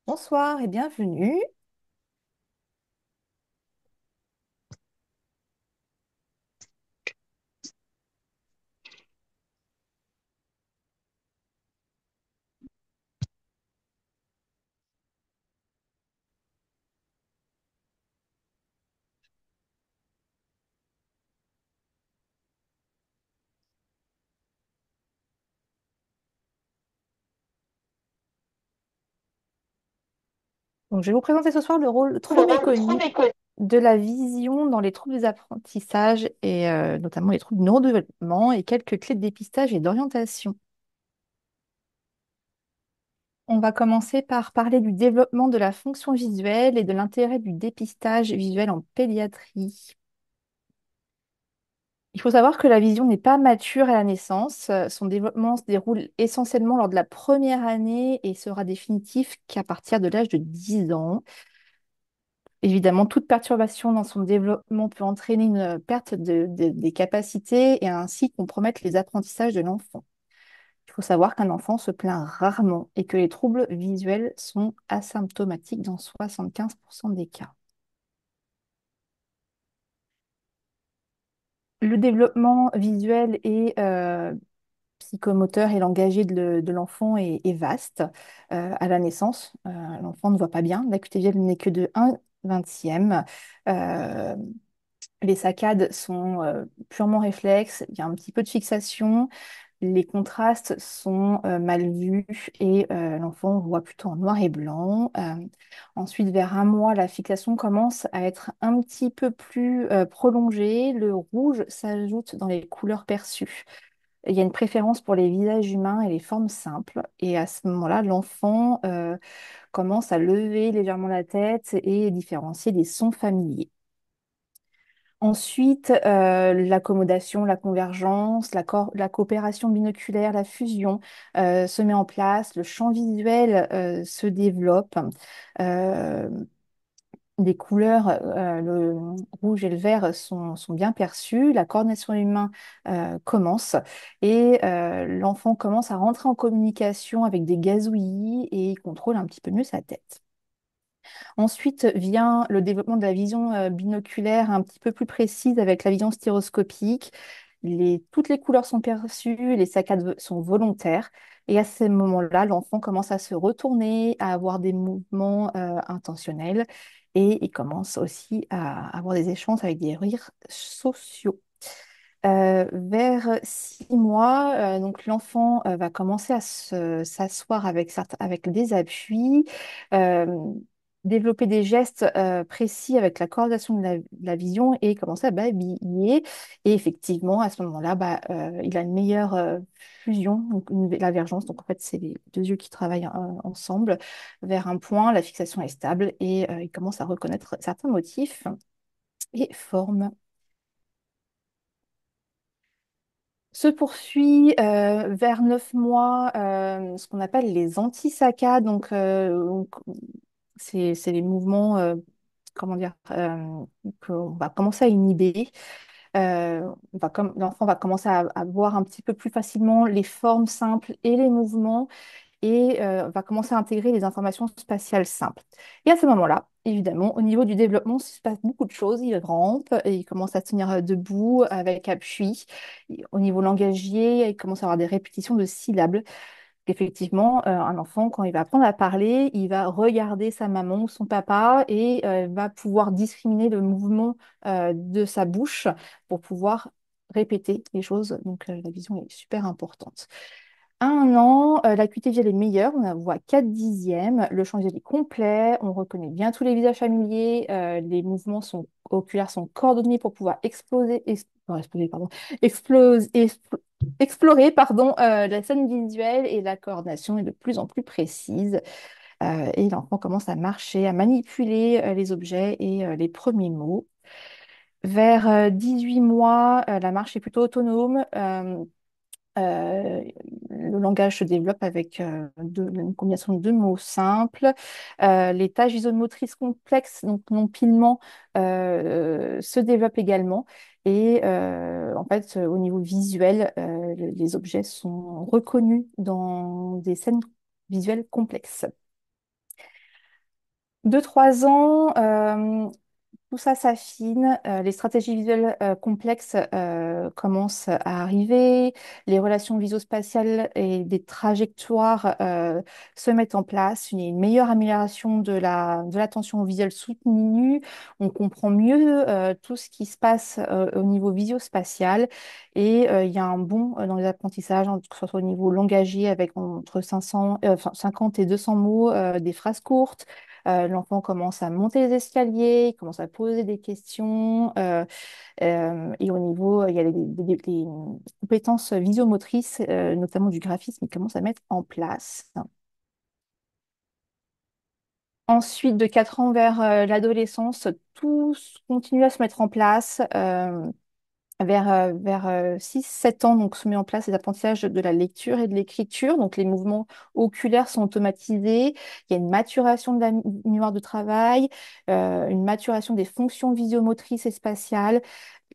Bonsoir et bienvenue. Je vais vous présenter ce soir le rôle trop Le rôle trop méconnu méconnu. de la vision dans les troubles des apprentissages et notamment les troubles du neurodéveloppement et quelques clés de dépistage et d'orientation. On va commencer par parler du développement de la fonction visuelle et de l'intérêt du dépistage visuel en pédiatrie. Il faut savoir que la vision n'est pas mature à la naissance. Son développement se déroule essentiellement lors de la première année et sera définitif qu'à partir de l'âge de 10 ans. Évidemment, toute perturbation dans son développement peut entraîner une perte des capacités et ainsi compromettre les apprentissages de l'enfant. Il faut savoir qu'un enfant se plaint rarement et que les troubles visuels sont asymptomatiques dans 75% des cas. Le développement visuel et psychomoteur et langagé de l'enfant est vaste. À la naissance, l'enfant ne voit pas bien. L'acuité visuelle n'est que de 1/20. Euh, Les saccades sont purement réflexes, il y a un petit peu de fixation, les contrastes sont mal vus et l'enfant voit plutôt en noir et blanc. Ensuite, vers 1 mois, la fixation commence à être un petit peu plus prolongée. Le rouge s'ajoute dans les couleurs perçues. Il y a une préférence pour les visages humains et les formes simples. Et à ce moment-là, l'enfant commence à lever légèrement la tête et différencier des sons familiers. Ensuite, l'accommodation, la convergence, la coopération binoculaire, la fusion se met en place, le champ visuel se développe, euh, les couleurs, le rouge et le vert sont bien perçues, la coordination humaine commence et l'enfant commence à rentrer en communication avec des gazouillis et il contrôle un petit peu mieux sa tête. Ensuite vient le développement de la vision binoculaire un petit peu plus précise avec la vision stéroscopique. Toutes les couleurs sont perçues, les saccades sont volontaires. Et à ce moment-là, l'enfant commence à se retourner, à avoir des mouvements intentionnels et il commence aussi à avoir des échanges avec des rires sociaux. Vers 6 mois, donc l'enfant va commencer à s'asseoir avec des appuis, euh, développer des gestes précis avec la coordination de la vision et commencer à babiller. Et effectivement, à ce moment-là, il a une meilleure fusion, donc la vergence. Donc en fait, c'est les deux yeux qui travaillent ensemble vers un point. La fixation est stable et il commence à reconnaître certains motifs et formes. Se poursuit vers 9 mois ce qu'on appelle les antisaccades. Donc, c'est les mouvements, comment dire, qu'on va commencer à inhiber. L'enfant va commencer à voir un petit peu plus facilement les formes simples et les mouvements et va commencer à intégrer les informations spatiales simples. Et à ce moment-là, évidemment, au niveau du développement, il se passe beaucoup de choses. Il rampe et il commence à tenir debout avec appui. Au niveau langagier, il commence à avoir des répétitions de syllabes. Effectivement, un enfant, quand il va apprendre à parler, il va regarder sa maman ou son papa et va pouvoir discriminer le mouvement de sa bouche pour pouvoir répéter les choses. Donc, la vision est super importante. À 1 an, l'acuité visuelle est meilleure, on voit 4 dixièmes, le champ visuel est complet, on reconnaît bien tous les visages familiers, les mouvements oculaires sont coordonnés pour pouvoir non, exploser, pardon, explorer pardon, la scène visuelle et la coordination est de plus en plus précise. Et l'enfant commence à marcher, à manipuler les objets et les premiers mots. Vers 18 mois, la marche est plutôt autonome. Euh, le langage se développe avec une combinaison de deux mots simples. Les tâches isomotrices complexes, donc l'empilement, se développent également. Et en fait, au niveau visuel, les objets sont reconnus dans des scènes visuelles complexes. 2-3 ans, tout ça s'affine, les stratégies visuelles complexes commencent à arriver, les relations visospatiales et des trajectoires se mettent en place, il y a une meilleure amélioration de l'attention visuelle soutenue, on comprend mieux tout ce qui se passe au niveau visospatial et il y a un bond dans les apprentissages, que ce soit au niveau langagier avec entre 50 et 200 mots, des phrases courtes. L'enfant commence à monter les escaliers, il commence à poser des questions. Et au niveau, il y a des compétences visiomotrices, notamment du graphisme, qui commencent à mettre en place. Ensuite, de 4 ans vers l'adolescence, tout continue à se mettre en place. Vers 6-7 ans, donc, se met en place les apprentissages de la lecture et de l'écriture. Donc, les mouvements oculaires sont automatisés. Il y a une maturation de la mémoire de travail, une maturation des fonctions visiomotrices et spatiales,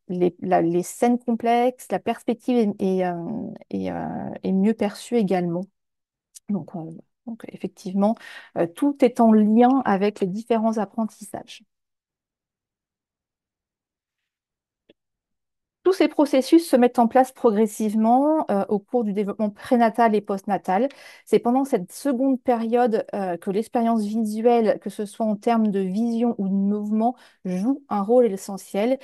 les scènes complexes, la perspective est mieux perçue également. Donc, effectivement, tout est en lien avec les différents apprentissages. Tous ces processus se mettent en place progressivement au cours du développement prénatal et postnatal. C'est pendant cette seconde période que l'expérience visuelle, que ce soit en termes de vision ou de mouvement, joue un rôle essentiel.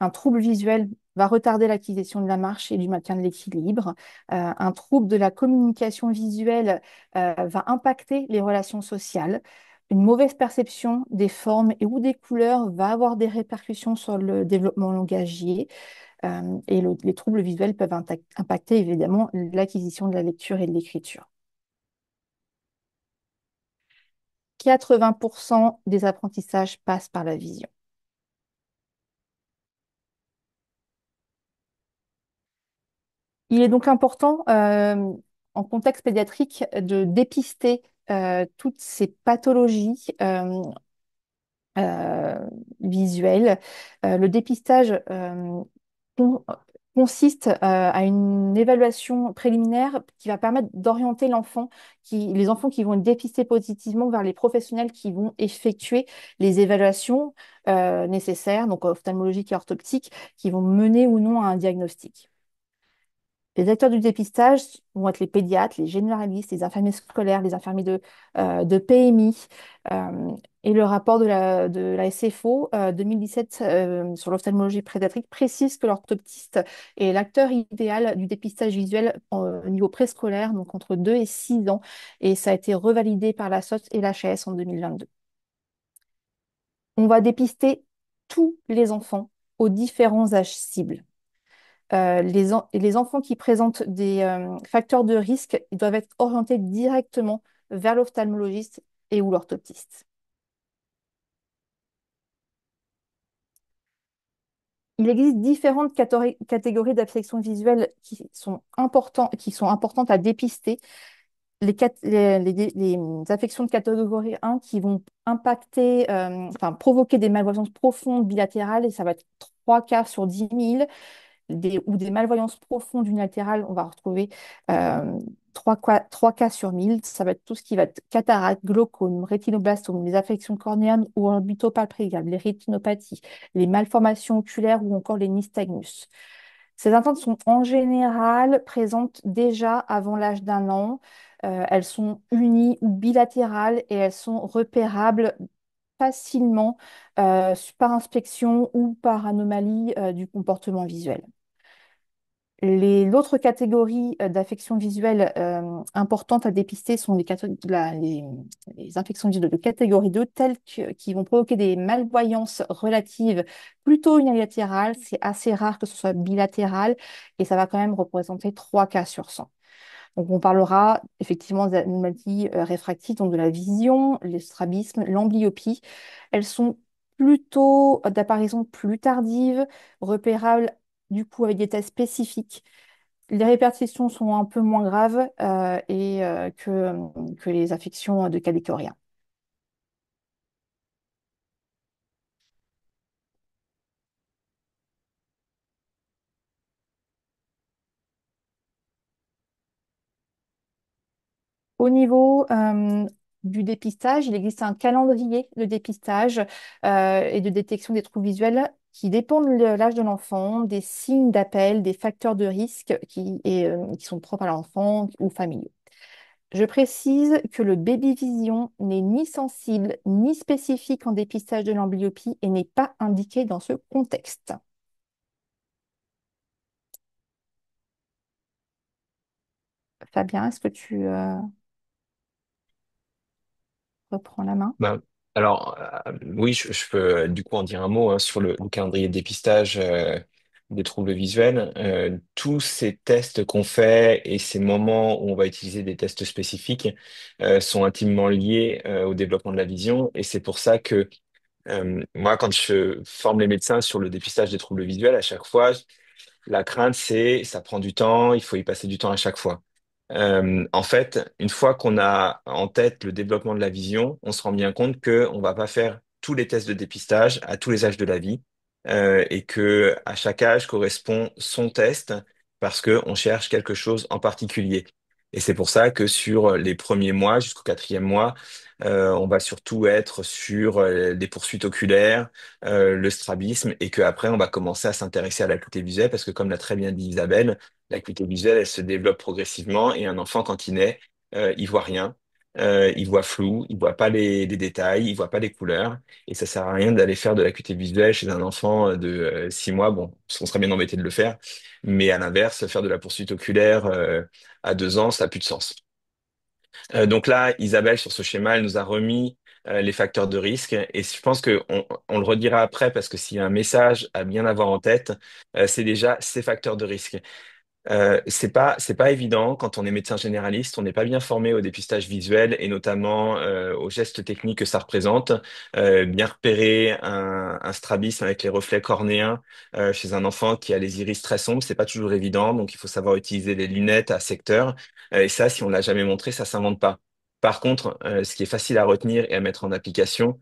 Un trouble visuel va retarder l'acquisition de la marche et du maintien de l'équilibre. Un trouble de la communication visuelle va impacter les relations sociales. Une mauvaise perception des formes et ou des couleurs va avoir des répercussions sur le développement langagier. Les troubles visuels peuvent impacter évidemment l'acquisition de la lecture et de l'écriture. 80% des apprentissages passent par la vision. Il est donc important, en contexte pédiatrique, de dépister toutes ces pathologies euh, visuelles. Le dépistage con- consiste à une évaluation préliminaire qui va permettre d'orienter les enfants qui vont être dépistés positivement vers les professionnels qui vont effectuer les évaluations nécessaires, donc ophtalmologiques et orthoptiques, qui vont mener ou non à un diagnostic. Les acteurs du dépistage vont être les pédiatres, les généralistes, les infirmiers scolaires, les infirmiers de PMI. euh, et le rapport de la SFO 2017 sur l'ophtalmologie pédiatrique précise que l'orthoptiste est l'acteur idéal du dépistage visuel au niveau préscolaire, donc entre 2 et 6 ans. Et ça a été revalidé par la SOS et l'HAS en 2022. On va dépister tous les enfants aux différents âges cibles. Les enfants qui présentent des facteurs de risque, ils doivent être orientés directement vers l'ophtalmologiste et ou l'orthoptiste. Il existe différentes catégories d'affections visuelles qui sont importantes à dépister. Les affections de catégorie 1 qui vont provoquer des malvoyances profondes bilatérales, et ça va être 3 cas sur 10 000. Ou des malvoyances profondes unilatérales, on va retrouver euh, 3 cas sur 1000. Ça va être tout ce qui va être cataracte, glaucome, rétinoblastome, les affections cornéennes ou orbitopalpébrales, les rétinopathies, les malformations oculaires ou encore les nystagmus. Ces atteintes sont en général présentes déjà avant l'âge d'1 an. Elles sont unies ou bilatérales et elles sont repérables facilement par inspection ou par anomalie du comportement visuel. L'autre catégorie d'affections visuelles importantes à dépister sont les infections visuelles de catégorie 2, qui vont provoquer des malvoyances relatives plutôt unilatérales. C'est assez rare que ce soit bilatéral et ça va quand même représenter 3 cas sur 100. Donc, on parlera effectivement des anomalies réfractives, donc de la vision, le strabisme, l'amblyopie. Elles sont plutôt d'apparition plus tardive, repérables du coup avec des tests spécifiques. Les répercussions sont un peu moins graves que les affections de catégorie 1. Au niveau du dépistage. Il existe un calendrier de dépistage et de détection des troubles visuels qui dépendent de l'âge de l'enfant, des signes d'appel, des facteurs de risque qui sont propres à l'enfant ou familiaux. Je précise que le baby vision n'est ni sensible ni spécifique en dépistage de l'amblyopie et n'est pas indiqué dans ce contexte. Fabien, est-ce que tu reprends la main? Ben, alors, oui, je peux du coup en dire un mot hein, sur le calendrier de dépistage des troubles visuels. Tous ces tests qu'on fait et ces moments où on va utiliser des tests spécifiques sont intimement liés au développement de la vision. Et c'est pour ça que moi, quand je forme les médecins sur le dépistage des troubles visuels, à chaque fois, la crainte, c'est ça prend du temps, il faut y passer du temps à chaque fois. En fait, une fois qu'on a en tête le développement de la vision, on se rend bien compte que on va pas faire tous les tests de dépistage à tous les âges de la vie et que à chaque âge correspond son test parce que on cherche quelque chose en particulier. Et c'est pour ça que sur les premiers mois jusqu'au quatrième mois, on va surtout être sur des poursuites oculaires, le strabisme, et qu'après on va commencer à s'intéresser à l'acuité visuelle parce que comme l'a très bien dit Isabelle, l'acuité visuelle, elle se développe progressivement et un enfant, quand il naît, il voit rien. Il voit flou, il voit pas les détails, il voit pas les couleurs. Et ça sert à rien d'aller faire de l'acuité visuelle chez un enfant de 6 mois. Bon, on serait bien embêté de le faire. Mais à l'inverse, faire de la poursuite oculaire à 2 ans, ça n'a plus de sens. Donc là, Isabelle, sur ce schéma, elle nous a remis les facteurs de risque. Et je pense on le redira après parce que s'il y a un message à bien avoir en tête, c'est déjà ces facteurs de risque. C'est pas évident quand on est médecin généraliste, on n'est pas bien formé au dépistage visuel et notamment aux gestes techniques que ça représente. Bien repérer un strabisme avec les reflets cornéens chez un enfant qui a les iris très sombres, c'est pas toujours évident, donc il faut savoir utiliser les lunettes à secteur. Et ça, si on l'a jamais montré, ça s'invente pas. Par contre, ce qui est facile à retenir et à mettre en application,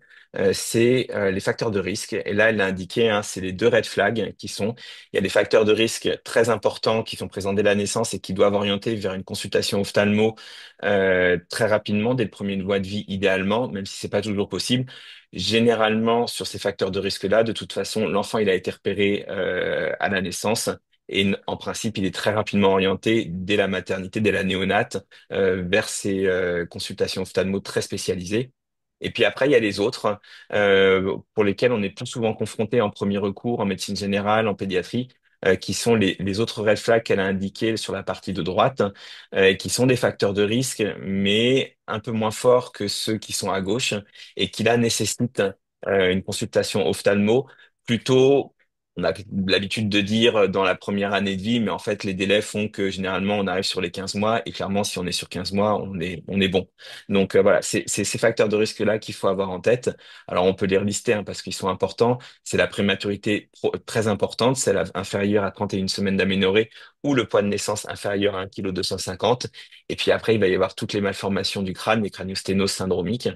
c'est les facteurs de risque. Et là, elle l'a indiqué, hein, c'est les deux red flags qui sont il y a des facteurs de risque très importants qui sont présents dès la naissance et qui doivent orienter vers une consultation ophtalmo très rapidement, dès le premier mois de vie idéalement, même si c'est pas toujours possible. Généralement, sur ces facteurs de risque-là, de toute façon, l'enfant il a été repéré à la naissance et en principe, il est très rapidement orienté dès la maternité, dès la néonate, vers ces consultations ophtalmo très spécialisées. Et puis après, il y a les autres pour lesquels on est plus souvent confronté en premier recours, en médecine générale, en pédiatrie, qui sont les autres red flags qu'elle a indiqués sur la partie de droite, qui sont des facteurs de risque, mais un peu moins forts que ceux qui sont à gauche, et qui là nécessitent une consultation ophtalmo plutôt. On a l'habitude de dire dans la première année de vie, mais en fait, les délais font que généralement, on arrive sur les 15 mois, et clairement, si on est sur 15 mois, on est bon. Donc voilà, c'est ces facteurs de risque-là qu'il faut avoir en tête. Alors on peut les relister hein, parce qu'ils sont importants. C'est la prématurité très importante, celle inférieure à 31 semaines d'aménorrhée ou le poids de naissance inférieur à 1,250 kg. Et puis après, il va y avoir toutes les malformations du crâne, les craniosténoses syndromiques,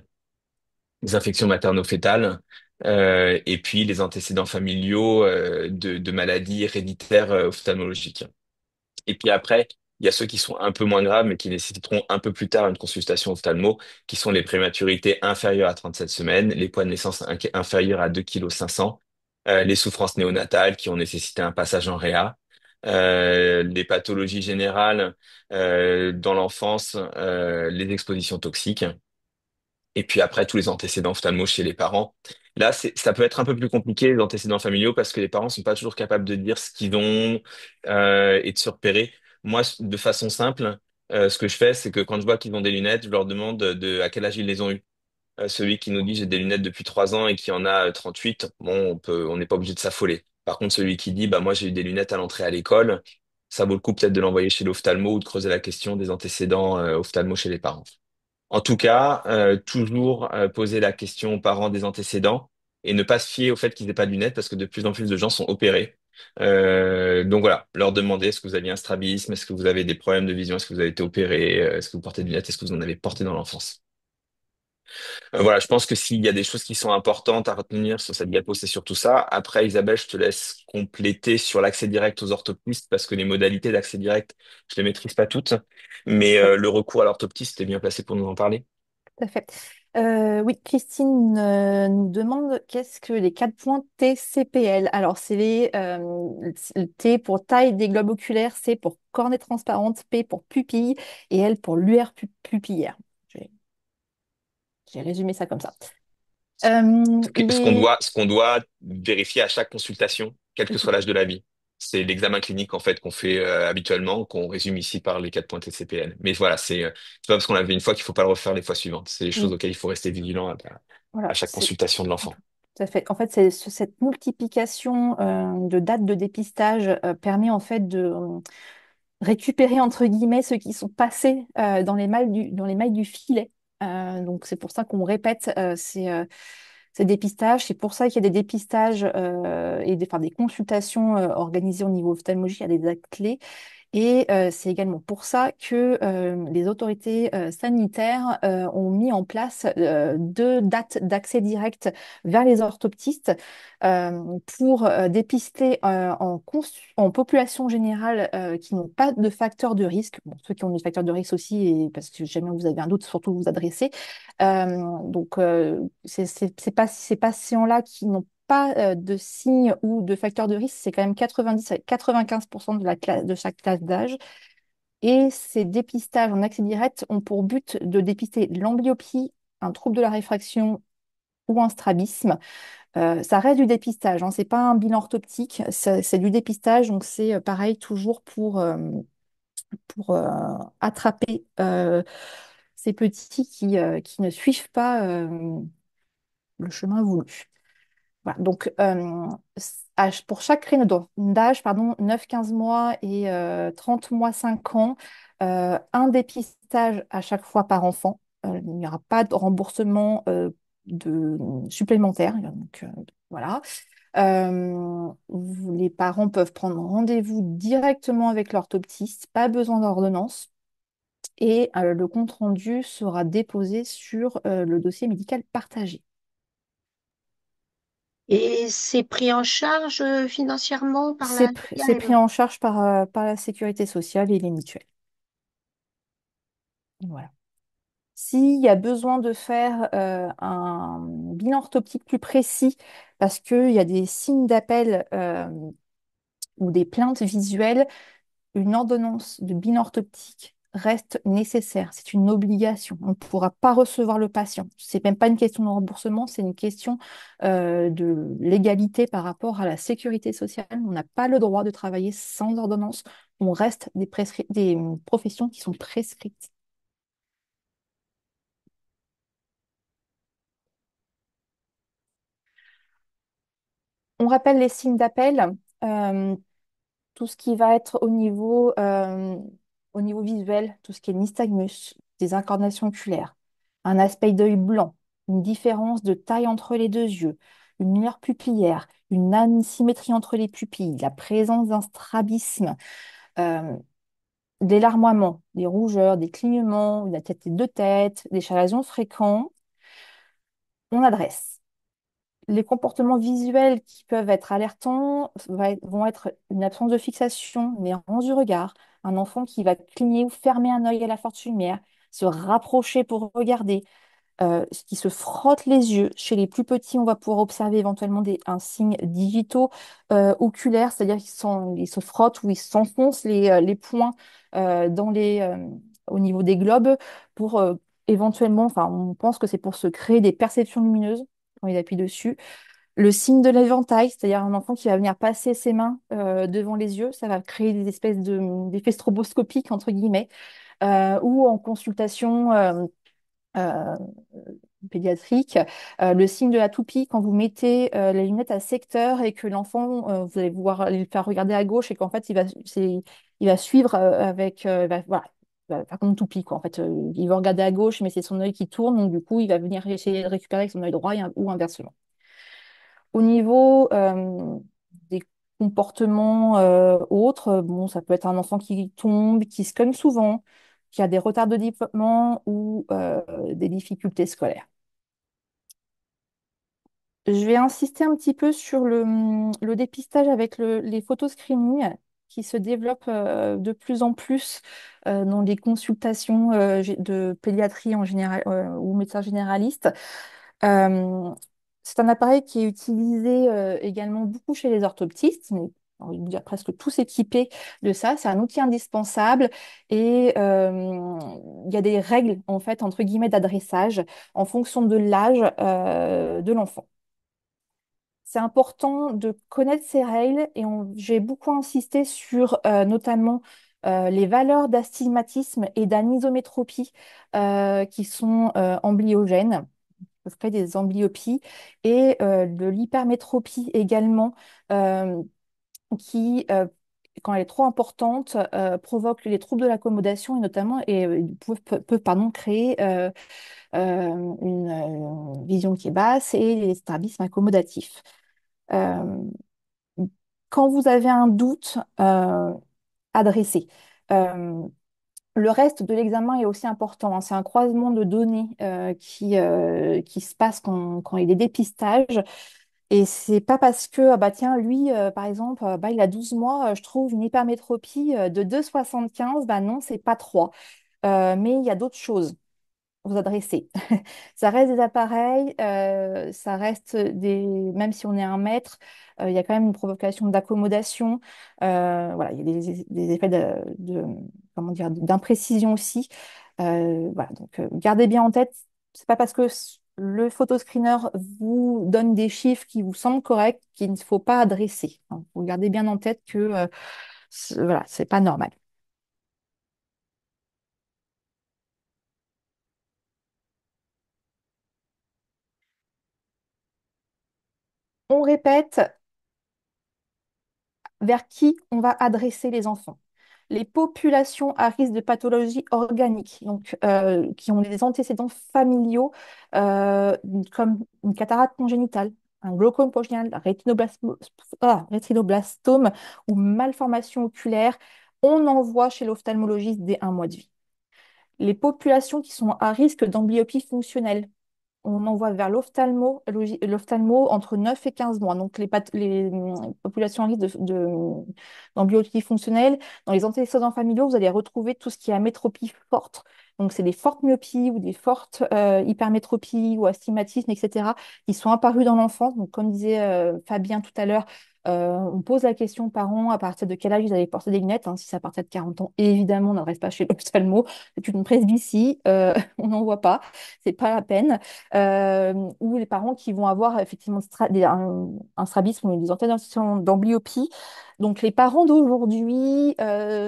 les infections materno-fétales, et puis les antécédents familiaux de maladies héréditaires ophtalmologiques. Et puis après, il y a ceux qui sont un peu moins graves, mais qui nécessiteront un peu plus tard une consultation ophtalmo, qui sont les prématurités inférieures à 37 semaines, les poids de naissance inférieurs à 2,5 kg, les souffrances néonatales qui ont nécessité un passage en réa, les pathologies générales dans l'enfance, les expositions toxiques. Et puis après, tous les antécédents ophtalmo chez les parents. Là, ça peut être un peu plus compliqué, les antécédents familiaux, parce que les parents sont pas toujours capables de dire ce qu'ils ont et de se repérer. Moi, de façon simple, ce que je fais, c'est que quand je vois qu'ils ont des lunettes, je leur demande à quel âge ils les ont eues. Celui qui nous dit j'ai des lunettes depuis 3 ans et qui en a 38, bon, on n'est pas obligé de s'affoler. Par contre, celui qui dit bah moi j'ai eu des lunettes à l'entrée à l'école, ça vaut le coup peut-être de l'envoyer chez l'ophtalmo ou de creuser la question des antécédents ophtalmo chez les parents. En tout cas, toujours poser la question aux parents des antécédents et ne pas se fier au fait qu'ils n'aient pas de lunettes parce que de plus en plus de gens sont opérés. Donc voilà, leur demander est-ce que vous aviez un strabisme, est-ce que vous avez des problèmes de vision, est-ce que vous avez été opéré, est-ce que vous portez des lunettes, est-ce que vous en avez porté dans l'enfance. Voilà, je pense que s'il y a des choses qui sont importantes à retenir sur cette diapo, c'est surtout ça. Après, Isabelle, je te laisse compléter sur l'accès direct aux orthoptistes parce que les modalités d'accès direct, je les maîtrise pas toutes. Mais le recours à l'orthoptiste est bien placé pour nous en parler. tout à fait. Oui, Christine nous demande qu'est-ce que les 4 points TCPL. Alors, c'est le T pour taille des globes oculaires, C pour cornée transparente, P pour pupille et L pour lueur pupillaire. J'ai j'ai résumé ça comme ça. Les... Ce qu'on doit vérifier à chaque consultation, quel que soit l'âge de la vie. C'est l'examen clinique en fait qu'on fait habituellement, qu'on résume ici par les 4 points TCPN. Mais voilà, c'est pas parce qu'on l'a vu une fois qu'il faut pas le refaire les fois suivantes. C'est des choses Oui, auxquelles il faut rester vigilant à voilà, chaque c'est consultation de l'enfant. tout à fait. En fait, c'est cette multiplication de dates de dépistage permet en fait de récupérer entre guillemets ceux qui sont passés dans les mailles du filet. Donc c'est pour ça qu'on répète ces dépistages. C'est pour ça qu'il y a des dépistages et enfin, des consultations organisées au niveau ophtalmologie à des dates clés. Et c'est également pour ça que les autorités sanitaires ont mis en place 2 dates d'accès direct vers les orthoptistes pour dépister en population générale qui n'ont pas de facteurs de risque. Bon, ceux qui ont des facteurs de risque aussi, et parce que jamais vous avez un doute, surtout vous adresser. Ces patients-là qui n'ont pas de signes ou de facteurs de risque, c'est quand même 90 à 95% de chaque classe d'âge. Et ces dépistages en accès direct ont pour but de dépister l'amblyopie, un trouble de la réfraction ou un strabisme. Ça reste du dépistage, hein, c'est pas un bilan orthoptique, c'est du dépistage, donc c'est pareil toujours pour attraper ces petits qui ne suivent pas le chemin voulu. Voilà, donc, pour chaque créneau d'âge, pardon, 9-15 mois et 30 mois, 5 ans, un dépistage à chaque fois par enfant. Il n'y aura pas de remboursement supplémentaire. Donc, voilà. Les parents peuvent prendre rendez-vous directement avec l'orthoptiste, pas besoin d'ordonnance. Et le compte-rendu sera déposé sur le dossier médical partagé. Et c'est pris en charge financièrement par la C'est pris mutuelle. en charge par la sécurité sociale et les mutuelles. Voilà. S'il y a besoin de faire un bilan orthoptique plus précis, parce qu'il y a des signes d'appel ou des plaintes visuelles, une ordonnance de bilan orthoptique reste nécessaire. C'est une obligation. On ne pourra pas recevoir le patient. C'est même pas une question de remboursement, c'est une question de légalité par rapport à la sécurité sociale. On n'a pas le droit de travailler sans ordonnance. On reste des professions qui sont prescrites. On rappelle les signes d'appel. Euh, tout ce qui va être au niveau visuel, tout ce qui est nystagmus, des incornations oculaires, un aspect d'œil blanc, une différence de taille entre les 2 yeux, une lueur pupillaire, une asymétrie entre les pupilles, la présence d'un strabisme, euh, des larmoiements, des rougeurs, des clignements, une tête et 2 têtes, des chalazions fréquents, on adresse. Les comportements visuels qui peuvent être alertants vont être une absence de fixation, une errance du regard, un enfant qui va cligner ou fermer un œil à la forte lumière, se rapprocher pour regarder, qui se frotte les yeux. Chez les plus petits, on va pouvoir observer éventuellement un signe digitaux oculaires, c'est-à-dire ils se frottent ou ils s'enfoncent les poings au niveau des globes pour éventuellement, enfin, on pense que c'est pour se créer des perceptions lumineuses quand ils appuient dessus. Le signe de l'éventail, c'est-à-dire un enfant qui va venir passer ses mains devant les yeux, ça va créer des espèces d'effets stroboscopiques, entre guillemets, ou en consultation euh, pédiatrique, le signe de la toupie, quand vous mettez les lunettes à secteur et que l'enfant, vous allez voir le faire regarder à gauche et qu'en fait, il va suivre voilà, il va faire comme une toupie, quoi. En fait, il va regarder à gauche, mais c'est son œil qui tourne, donc du coup, il va venir essayer de récupérer avec son œil droit ou inversement. Au niveau des comportements autres, bon, ça peut être un enfant qui tombe, qui se cogne souvent, qui a des retards de développement ou des difficultés scolaires. Je vais insister un petit peu sur le dépistage avec les photos screening, qui se développe de plus en plus dans les consultations de pédiatrie en général ou médecins généralistes. Euh, c'est un appareil qui est utilisé également beaucoup chez les orthoptistes, mais j'ai envie de dire presque tous équipés de ça. C'est un outil indispensable et il y a des règles en fait entre guillemets d'adressage en fonction de l'âge de l'enfant. C'est important de connaître ces règles et j'ai beaucoup insisté sur notamment les valeurs d'astigmatisme et d'anisométropie qui sont amblyogènes, peuvent créer des amblyopies, et de l'hypermétropie également, euh, qui, quand elle est trop importante, provoque les troubles de l'accommodation et notamment peut, créer une vision qui est basse et les strabismes accommodatifs. Euh, Quand vous avez un doute, adressez. Euh, le reste de l'examen est aussi important, hein. C'est un croisement de données qui se passe quand il y a des dépistages. Et c'est pas parce que, ah bah tiens, lui, par exemple, bah, il a 12 mois, je trouve une hypermétropie de 2,75, bah non, c'est pas 3. Mais il y a d'autres choses vous adresser. Ça reste des appareils, ça reste même si on est 1 mètre, il y a quand même une provocation d'accommodation. Voilà, il y a des effets comment dire, d'imprécision aussi. Voilà, donc gardez bien en tête, c'est pas parce que le photoscreener vous donne des chiffres qui vous semblent corrects qu'il ne faut pas adresser, hein. Vous gardez bien en tête que voilà, c'est pas normal. On répète vers qui on va adresser les enfants. Les populations à risque de pathologie organique, donc qui ont des antécédents familiaux euh, comme une cataracte congénitale, un glaucome congénital, rétinoblastome ou malformation oculaire, on envoie chez l'ophtalmologiste dès 1 mois de vie. Les populations qui sont à risque d'amblyopie fonctionnelle, on envoie vers l'ophtalmo entre 9 et 15 mois. Donc, populations à risque d'amblyopie fonctionnelle, dans les antécédents familiaux, vous allez retrouver tout ce qui est amétropie forte. Donc, c'est des fortes myopies ou des fortes hypermétropies ou astigmatisme, etc., qui sont apparus dans l'enfance. Donc, comme disait Fabien tout à l'heure, on pose la question aux parents à partir de quel âge ils allaient porter des lunettes, hein. Si c'est à partir de 40 ans, évidemment, on n'adresse pas chez l'ophtalmo. C'est une presbytie, on n'en voit pas, c'est pas la peine. Ou les parents qui vont avoir effectivement un strabisme ou des antécédents d'amblyopie. Donc les parents d'aujourd'hui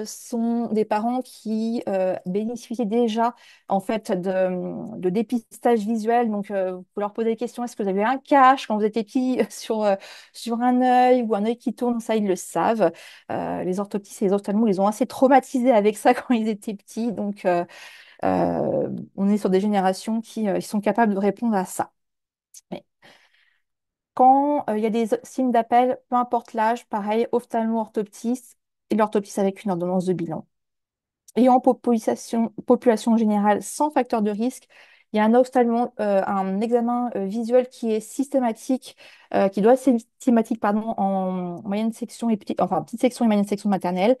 sont des parents qui bénéficiaient déjà en fait de dépistage visuel. Donc vous pouvez leur poser des questions. Est-ce que vous avez un cache quand vous étiez petit sur un œil ou un œil qui tourne? Ça, ils le savent. Les orthoptistes et les ophtalmos les ont assez traumatisés avec ça quand ils étaient petits. Donc on est sur des générations qui sont capables de répondre à ça. Mais quand il y a des signes d'appel, peu importe l'âge, pareil, ophtalmo-orthoptiste et l'orthoptiste avec une ordonnance de bilan. Et en population générale sans facteur de risque, il y a un examen visuel qui est systématique, qui doit être systématique, pardon, en moyenne section enfin petite section et moyenne section maternelle.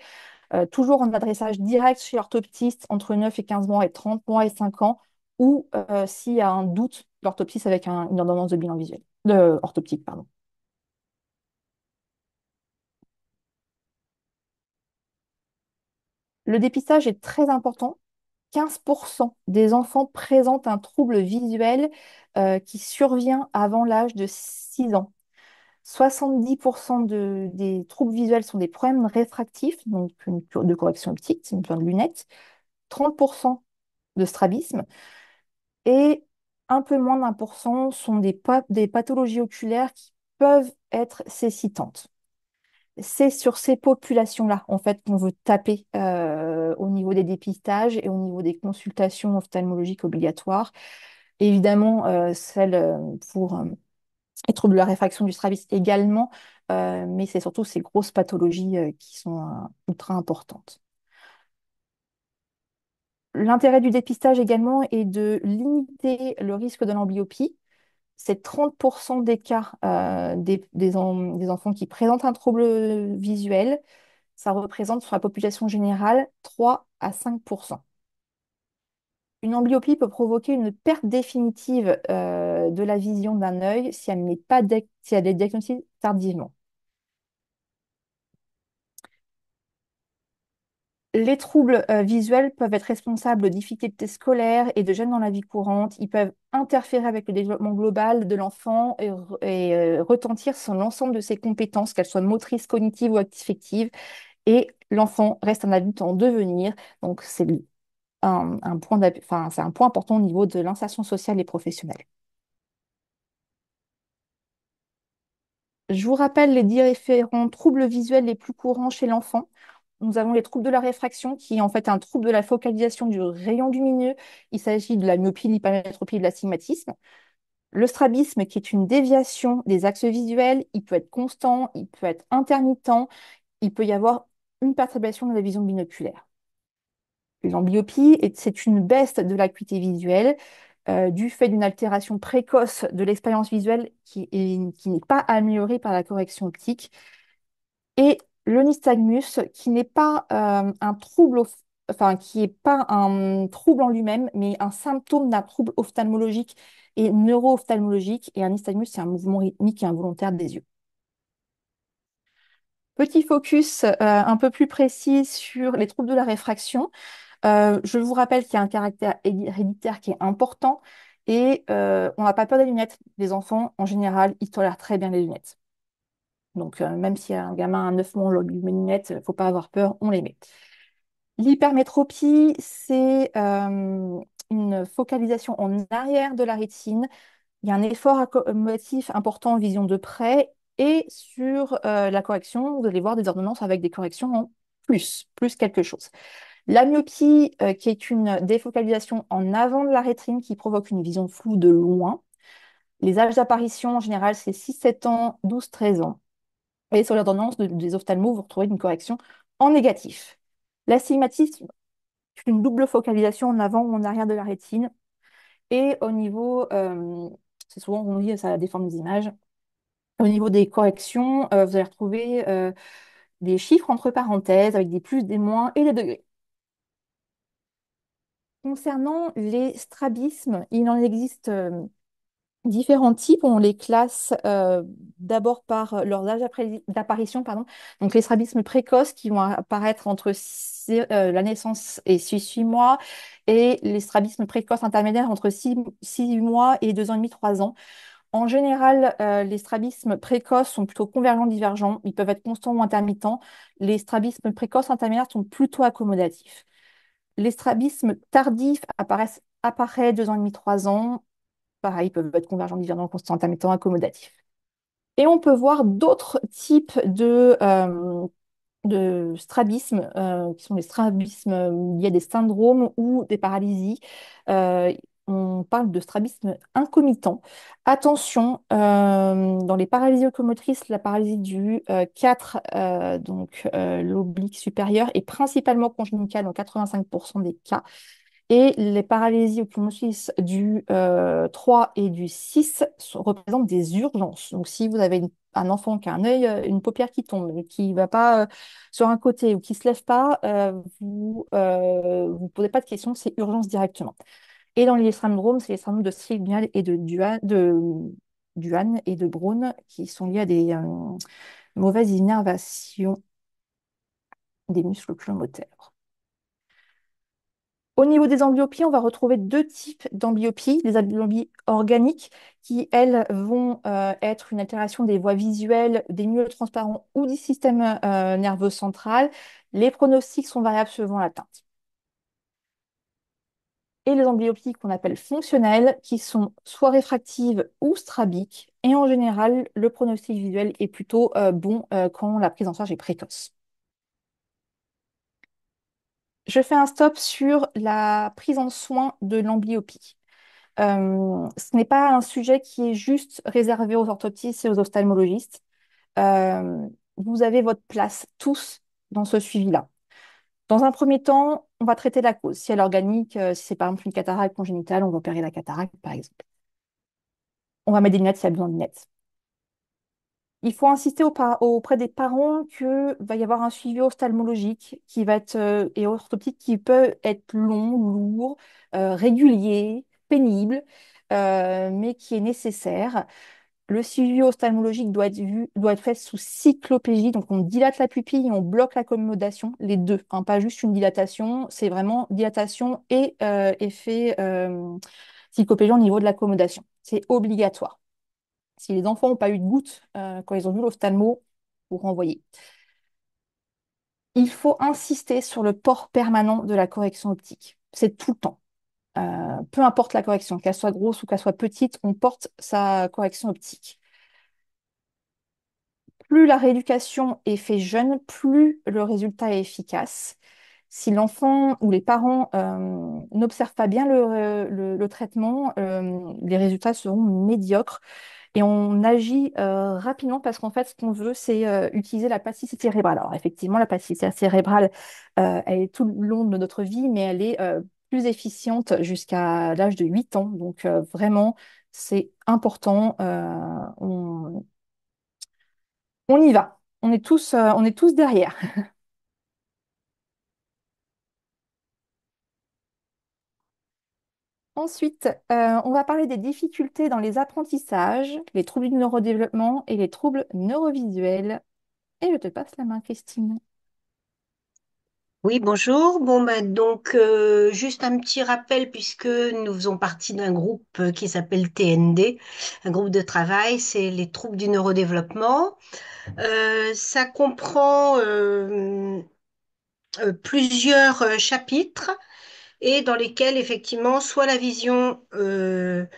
Toujours en adressage direct chez l'orthoptiste entre 9 et 15 mois et 30 mois et 5 ans, ou s'il y a un doute, l'orthoptiste avec une ordonnance de bilan visuel, orthoptique, pardon. Le dépistage est très important. 15% des enfants présentent un trouble visuel qui survient avant l'âge de 6 ans. 70% des troubles visuels sont des problèmes réfractifs, donc de correction optique, c'est une besoin de lunettes. 30% de strabisme. Et un peu moins d'1% sont des pathologies oculaires qui peuvent être cécitantes. C'est sur ces populations-là, en fait, qu'on veut taper au niveau des dépistages et au niveau des consultations ophtalmologiques obligatoires. Évidemment, celles pour les troubles de la réfraction du strabisme également, mais c'est surtout ces grosses pathologies qui sont ultra importantes. L'intérêt du dépistage également est de limiter le risque de l'amblyopie. C'est 30% des cas des enfants qui présentent un trouble visuel Ça représente sur la population générale 3 à 5%. Une amblyopie peut provoquer une perte définitive de la vision d'un œil si elle n'est pas si elle est diagnostiquée tardivement. Les troubles visuels peuvent être responsables de difficultés scolaires et de gênes dans la vie courante. Ils peuvent interférer avec le développement global de l'enfant et retentir sur l'ensemble de ses compétences, qu'elles soient motrices, cognitives ou affectives. Et l'enfant reste un adulte en devenir. Donc, c'est un point enfin, c'est un point important au niveau de l'insertion sociale et professionnelle. Je vous rappelle les différents troubles visuels les plus courants chez l'enfant. Nous avons les troubles de la réfraction, qui est en fait un trouble de la focalisation du rayon lumineux. Il s'agit de la myopie, l'hypermétropie et de l'astigmatisme. Le strabisme, qui est une déviation des axes visuels, il peut être constant, il peut être intermittent, il peut y avoir une perturbation de la vision binoculaire. L'amblyopie, c'est une baisse de l'acuité visuelle du fait d'une altération précoce de l'expérience visuelle qui n'est pas améliorée par la correction optique. Et le nystagmus, qui n'est pas un trouble, enfin, qui n'est pas un trouble en lui-même, mais un symptôme d'un trouble ophtalmologique et neuro-ophtalmologique. Et un nystagmus, c'est un mouvement rythmique et involontaire des yeux. Petit focus un peu plus précis sur les troubles de la réfraction. Je vous rappelle qu'il y a un caractère héréditaire qui est important et on n'a pas peur des lunettes. Les enfants, en général, ils tolèrent très bien les lunettes. Donc, même si un gamin a 9 mois, on lui met une lunette, il ne faut pas avoir peur, on les met. L'hypermétropie, c'est une focalisation en arrière de la rétine. Il y a un effort accommodatif important en vision de près et sur la correction, vous allez voir des ordonnances avec des corrections en plus quelque chose. La myopie, qui est une défocalisation en avant de la rétine qui provoque une vision floue de loin. Les âges d'apparition, en général, c'est 6, 7 ans, 12, 13 ans. Et sur l'ordonnance des ophtalmos, vous retrouvez une correction en négatif. L'astigmatisme, c'est une double focalisation en avant ou en arrière de la rétine. Et au niveau, c'est souvent, on dit, ça déforme les images. Au niveau des corrections, vous allez retrouver des chiffres entre parenthèses avec des plus, des moins et des degrés. Concernant les strabismes, il en existe différents types. On les classe d'abord par leurs âges d'apparition, pardon. Donc les strabismes précoces qui vont apparaître entre la naissance et 6 mois, et les strabismes précoces intermédiaires entre 6 mois et 2 ans et demi, 3 ans. En général, les strabismes précoces sont plutôt convergents, divergents. Ils peuvent être constants ou intermittents. Les strabismes précoces intermédiaires sont plutôt accommodatifs. Les strabismes tardifs apparaissent 2 ans et demi, 3 ans. Pareil, ils peuvent être convergents, divergents, constants, intermittents, accommodatifs. Et on peut voir d'autres types de strabismes, qui sont les strabismes liés à des syndromes ou des paralysies. Euh, on parle de strabisme incomitant. Attention, dans les paralysies locomotrices, la paralysie du 4, donc l'oblique supérieur, est principalement congénitale dans 85% des cas. Et les paralysies oculomotrices du 3 et du 6 représentent des urgences. Donc, si vous avez un enfant qui a un œil, une paupière qui tombe, et qui ne va pas sur un côté ou qui ne se lève pas, vous ne posez pas de questions, c'est urgence directement. Et dans les syndromes, c'est les syndromes de Sylvial et de Duane et de Brown qui sont liés à des mauvaises innervations des muscles oculomoteurs. Au niveau des amblyopies, on va retrouver deux types d'amblyopies. Les amblyopie organiques qui, elles, vont être une altération des voies visuelles, des milieux transparents ou du système nerveux central. Les pronostics sont variables selon la teinte. Et les amblyopies qu'on appelle fonctionnelles, qui sont soit réfractives ou strabiques. Et en général, le pronostic visuel est plutôt bon quand la prise en charge est précoce. Je fais un stop sur la prise en soin de l'amblyopie. Ce n'est pas un sujet qui est juste réservé aux orthoptistes et aux ophtalmologistes. Euh, Vous avez votre place tous dans ce suivi-là. Dans un premier temps, on va traiter la cause. Si elle est organique, si c'est par exemple une cataracte congénitale, on va opérer la cataracte, par exemple. On va mettre des lunettes s'il y a besoin de lunettes. Il faut insister auprès des parents que va y avoir un suivi ophtalmologique qui va être, et orthoptique qui peut être long, lourd, régulier, pénible, mais qui est nécessaire. Le suivi ophtalmologique doit être fait sous cyclopégie, donc on dilate la pupille et on bloque l'accommodation, les deux, hein, pas juste une dilatation, c'est vraiment dilatation et effet cyclopégie au niveau de l'accommodation. C'est obligatoire. Si les enfants n'ont pas eu de goutte quand ils ont vu l'ophtalmo, vous renvoyer. Il faut insister sur le port permanent de la correction optique. C'est tout le temps. Peu importe la correction, qu'elle soit grosse ou qu'elle soit petite, on porte sa correction optique. Plus la rééducation est faite jeune, plus le résultat est efficace. Si l'enfant ou les parents n'observent pas bien le traitement, les résultats seront médiocres. Et on agit rapidement parce qu'en fait, ce qu'on veut, c'est utiliser la plasticité cérébrale. Alors, effectivement, la plasticité cérébrale, elle est tout le long de notre vie, mais elle est plus efficiente jusqu'à l'âge de 8 ans. Donc, vraiment, c'est important. On y va. On est tous derrière. Ensuite, on va parler des difficultés dans les apprentissages, les troubles du neurodéveloppement et les troubles neurovisuels. Et je te passe la main, Christine. Oui, bonjour. Bon, ben, donc, juste un petit rappel, puisque nous faisons partie d'un groupe qui s'appelle TND, un groupe de travail, c'est les troubles du neurodéveloppement. Ça comprend plusieurs chapitres et dans lesquels, effectivement, soit la vision peut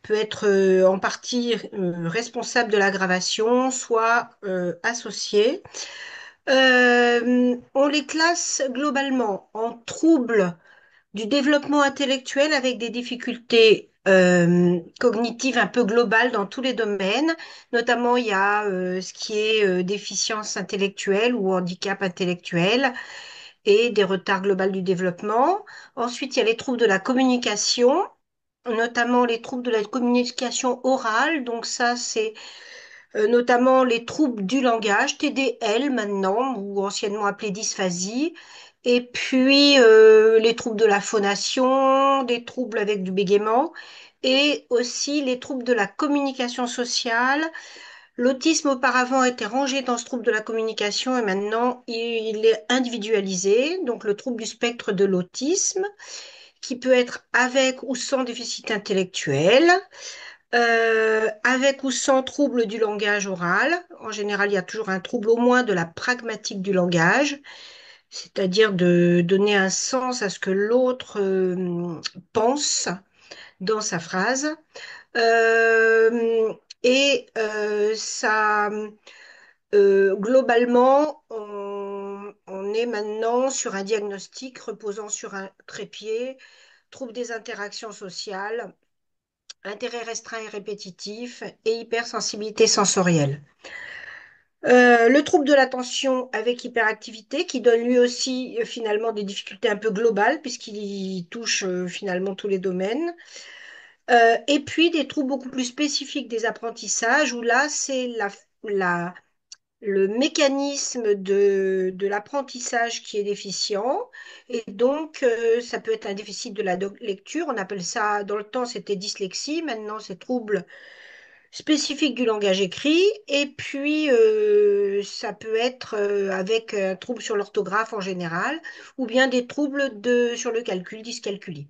être en partie responsable de l'aggravation, soit associée. On les classe globalement en troubles du développement intellectuel avec des difficultés cognitives un peu globales dans tous les domaines. Notamment, il y a ce qui est déficience intellectuelle ou handicap intellectuel et des retards globaux du développement. Ensuite, il y a les troubles de la communication, notamment les troubles de la communication orale. Donc ça, c'est notamment les troubles du langage, TDL maintenant, ou anciennement appelés dysphasie, et puis les troubles de la phonation, des troubles avec du bégaiement, et aussi les troubles de la communication sociale. L'autisme auparavant était rangé dans ce trouble de la communication et maintenant il est individualisé, donc le trouble du spectre de l'autisme, qui peut être avec ou sans déficit intellectuel. Avec ou sans trouble du langage oral. En général, il y a toujours un trouble au moins de la pragmatique du langage, c'est-à-dire de donner un sens à ce que l'autre pense dans sa phrase. Euh, Ça, globalement, on est maintenant sur un diagnostic reposant sur un trépied, trouble des interactions sociales, intérêt restreint et répétitif et hypersensibilité sensorielle. Le trouble de l'attention avec hyperactivité qui donne lui aussi finalement des difficultés un peu globales puisqu'il touche finalement tous les domaines. Et puis des troubles beaucoup plus spécifiques des apprentissages où là c'est la, le mécanisme de l'apprentissage qui est déficient. Et donc, ça peut être un déficit de la lecture. On appelle ça, dans le temps, c'était dyslexie. Maintenant, c'est trouble spécifique du langage écrit. Et puis, ça peut être avec un trouble sur l'orthographe en général, ou bien des troubles sur le calcul, dyscalculie.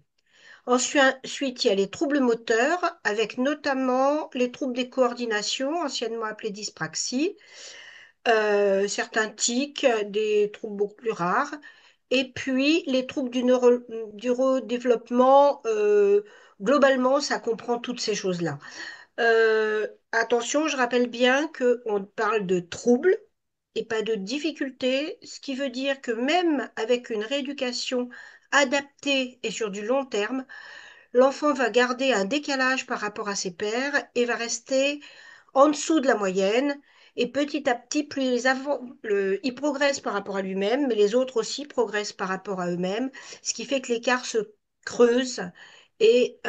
Ensuite, il y a les troubles moteurs, avec notamment les troubles des coordinations, anciennement appelés dyspraxie, certains tics, des troubles beaucoup plus rares, et puis les troubles du neurodéveloppement, globalement, ça comprend toutes ces choses-là. Attention, je rappelle bien qu'on parle de troubles et pas de difficultés, ce qui veut dire que même avec une rééducation adaptée et sur du long terme, l'enfant va garder un décalage par rapport à ses pairs et va rester en dessous de la moyenne. Et petit à petit, il progresse par rapport à lui-même, mais les autres aussi progressent par rapport à eux-mêmes, ce qui fait que l'écart se creuse Et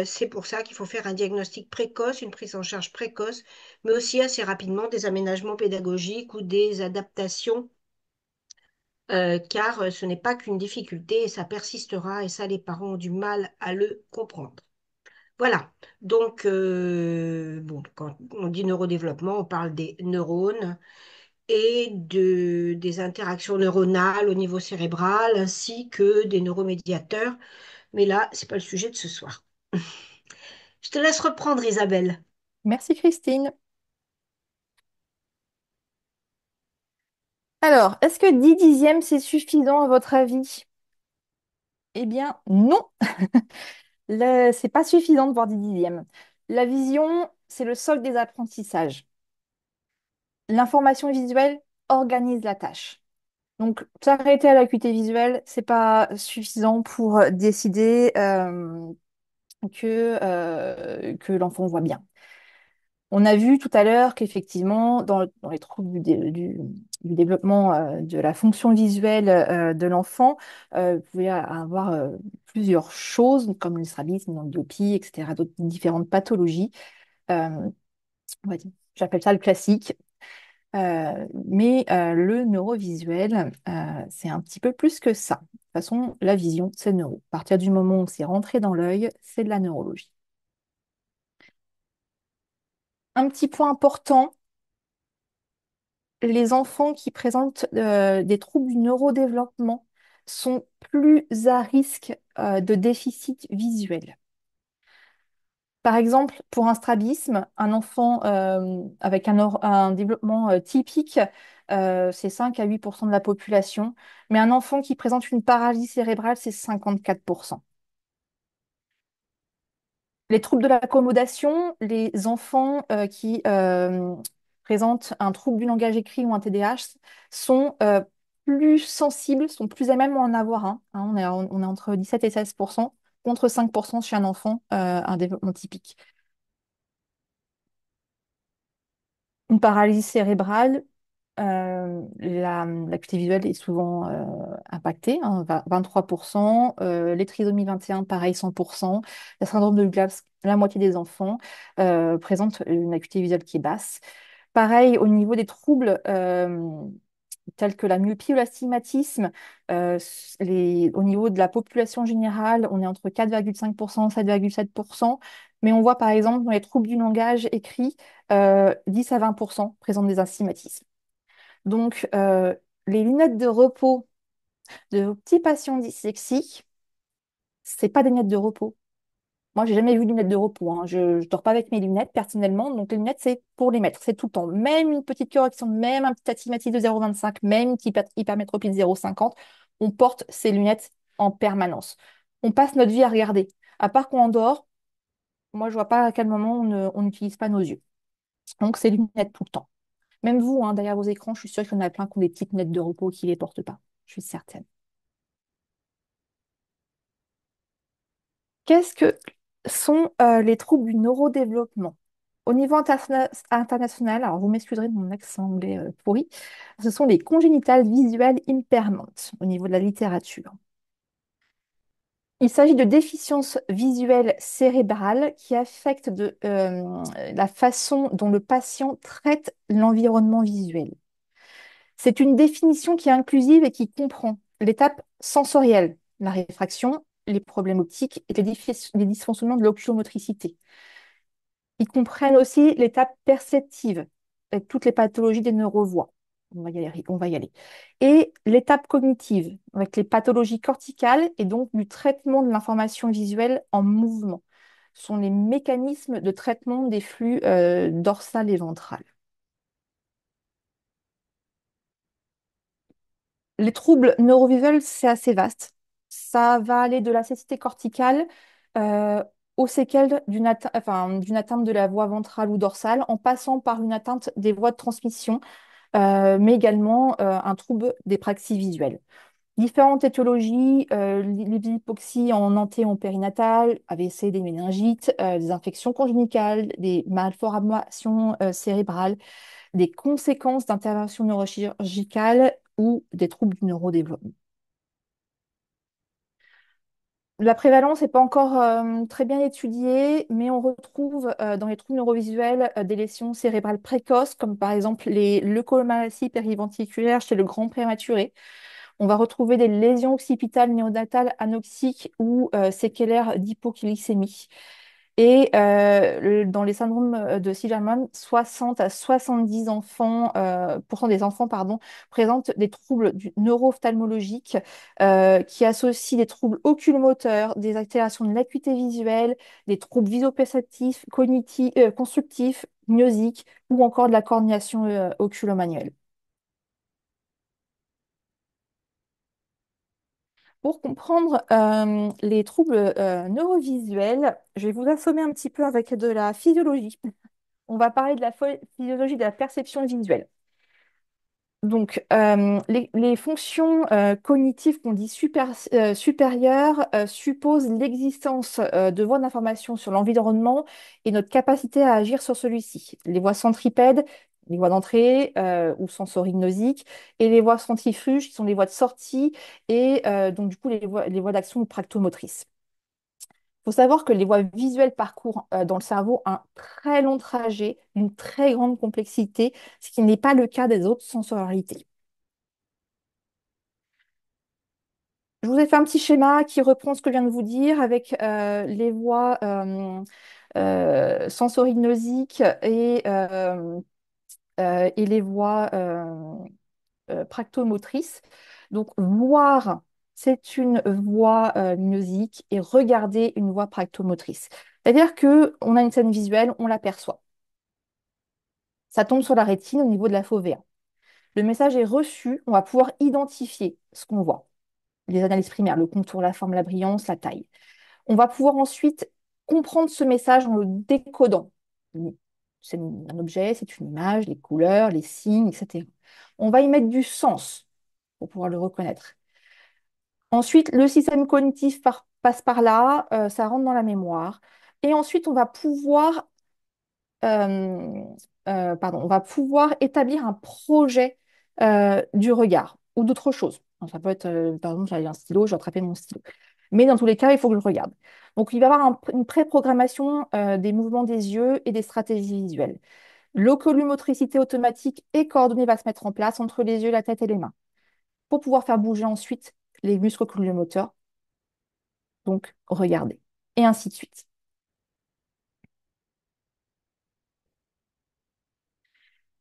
c'est pour ça qu'il faut faire un diagnostic précoce, une prise en charge précoce, mais aussi assez rapidement des aménagements pédagogiques ou des adaptations, car ce n'est pas qu'une difficulté et ça persistera et ça, les parents ont du mal à le comprendre. Voilà. Donc, bon, quand on dit neurodéveloppement, on parle des neurones et des interactions neuronales au niveau cérébral, ainsi que des neuromédiateurs. Mais là, c'est pas le sujet de ce soir. Je te laisse reprendre, Isabelle. Merci Christine. Alors, est-ce que 10 dixièmes, c'est suffisant à votre avis? Eh bien, non, c'est pas suffisant de voir 10 dixièmes. La vision, c'est le socle des apprentissages. L'information visuelle organise la tâche. Donc, s'arrêter à l'acuité visuelle, c'est pas suffisant pour décider que l'enfant voit bien. On a vu tout à l'heure qu'effectivement, dans les troubles du développement de la fonction visuelle de l'enfant, vous pouvez avoir plusieurs choses, comme le strabisme, l'amblyopie, etc., d'autres différentes pathologies. Euh, on va dire, j'appelle ça le classique. Mais le neurovisuel, c'est un petit peu plus que ça. De toute façon, la vision, c'est le neuro. À partir du moment où c'est rentré dans l'œil, c'est de la neurologie. Un petit point important, les enfants qui présentent des troubles du neurodéveloppement sont plus à risque de déficit visuel. Par exemple, pour un strabisme, un enfant avec un développement typique, c'est 5 à 8% de la population, mais un enfant qui présente une paralysie cérébrale, c'est 54%. Les troubles de l'accommodation, les enfants qui présentent un trouble du langage écrit ou un TDAH sont plus sensibles, sont plus à même d'en avoir un. Hein. On est entre 17 et 16%, contre 5% chez un enfant un développement typique. Une paralysie cérébrale, l'acuité visuelle est souvent impactée, hein, 23%. Les trisomies 21, pareil, 100%. Le syndrome de Glass, la moitié des enfants présentent une acuité visuelle qui est basse. Pareil, au niveau des troubles tels que la myopie ou l'astigmatisme, au niveau de la population générale, on est entre 4,5% et 7,7%. Mais on voit par exemple dans les troubles du langage écrit, 10 à 20% présentent des astigmatismes. Donc, les lunettes de repos de vos petits patients dyslexiques, c'est pas des lunettes de repos. Moi, j'ai jamais vu de lunettes de repos. Hein. Je ne dors pas avec mes lunettes personnellement. Donc, les lunettes, c'est pour les mettre. C'est tout le temps. Même une petite correction, même un petit astigmatisme de 0,25, même une petite hypermétropie de 0,50, on porte ces lunettes en permanence. On passe notre vie à regarder. À part quand on dort, moi, je vois pas à quel moment on n'utilise pas nos yeux. Donc, c'est lunettes tout le temps. Même vous, hein, derrière vos écrans, je suis sûre qu'il y en a plein qui ont des petites lunettes de repos qui ne les portent pas. Je suis certaine. Qu'est-ce que sont les troubles du neurodéveloppement? Au niveau international, alors vous m'excuserez de mon accent anglais pourri, ce sont les congénitales visuelles impairment au niveau de la littérature. Il s'agit de déficiences visuelles cérébrales qui affectent la façon dont le patient traite l'environnement visuel. C'est une définition qui est inclusive et qui comprend l'étape sensorielle, la réfraction, les problèmes optiques et les dysfonctionnements de l'oculomotricité. Ils comprennent aussi l'étape perceptive, avec toutes les pathologies des neurovoies. On va y aller, on va y aller. Et l'étape cognitive, avec les pathologies corticales et donc du traitement de l'information visuelle en mouvement. Ce sont les mécanismes de traitement des flux dorsal et ventral. Les troubles neurovisuels, c'est assez vaste. Ça va aller de la cécité corticale euh, aux séquelles d'une atteinte de la voie ventrale ou dorsale, en passant par une atteinte des voies de transmission, mais également un trouble des praxies visuelles. Différentes étiologies, les hypoxies en anté en périnatale, AVC, des méningites, des infections congénitales, des malformations cérébrales, des conséquences d'interventions neurochirurgicales ou des troubles du neurodéveloppement. La prévalence n'est pas encore très bien étudiée, mais on retrouve dans les troubles neurovisuels des lésions cérébrales précoces, comme par exemple les leucomalacies périventriculaires chez le grand prématuré. On va retrouver des lésions occipitales néonatales anoxiques ou séquelaires d'hypoglycémie. Et dans les syndromes de Sillerman, 60 à 70 pourcent des enfants pardon, présentent des troubles neuro-ophtalmologiques qui associent des troubles oculomoteurs, des altérations de l'acuité visuelle, des troubles visoperceptifs, cognitifs, constructifs, gnosiques ou encore de la coordination oculomanuelle. Pour comprendre les troubles neurovisuels, je vais vous assommer un petit peu avec de la physiologie. On va parler de la physiologie de la perception visuelle. Donc, les fonctions cognitives qu'on dit supérieures supposent l'existence de voies d'information sur l'environnement et notre capacité à agir sur celui-ci. Les voies centripèdes, les voies d'entrée ou sensorinosiques, et les voies centrifuges, qui sont les voies de sortie, et donc du coup les voies d'action practomotrices. Il faut savoir que les voies visuelles parcourent dans le cerveau un très long trajet, une très grande complexité, ce qui n'est pas le cas des autres sensorialités. Je vous ai fait un petit schéma qui reprend ce que je viens de vous dire avec les voies sensorinosiques et les voies practomotrices. Donc, voir, c'est une voie gnosique et regarder une voie practomotrice. C'est-à-dire qu'on a une scène visuelle, on l'aperçoit. Ça tombe sur la rétine au niveau de la fovea. Le message est reçu, on va pouvoir identifier ce qu'on voit. Les analyses primaires, le contour, la forme, la brillance, la taille. On va pouvoir ensuite comprendre ce message en le décodant. C'est un objet, c'est une image, les couleurs, les signes, etc. On va y mettre du sens pour pouvoir le reconnaître. Ensuite, le système cognitif passe par là, ça rentre dans la mémoire. Et ensuite, euh, on va pouvoir établir un projet du regard ou d'autre chose. Donc, ça peut être, par exemple, j'avais un stylo, je vais attraper mon stylo. Mais dans tous les cas, il faut que je regarde. Donc, il va y avoir une pré-programmation des mouvements des yeux et des stratégies visuelles. L'oculomotricité automatique et coordonnée va se mettre en place entre les yeux, la tête et les mains pour pouvoir faire bouger ensuite les muscles oculomoteurs, donc regarder, et ainsi de suite.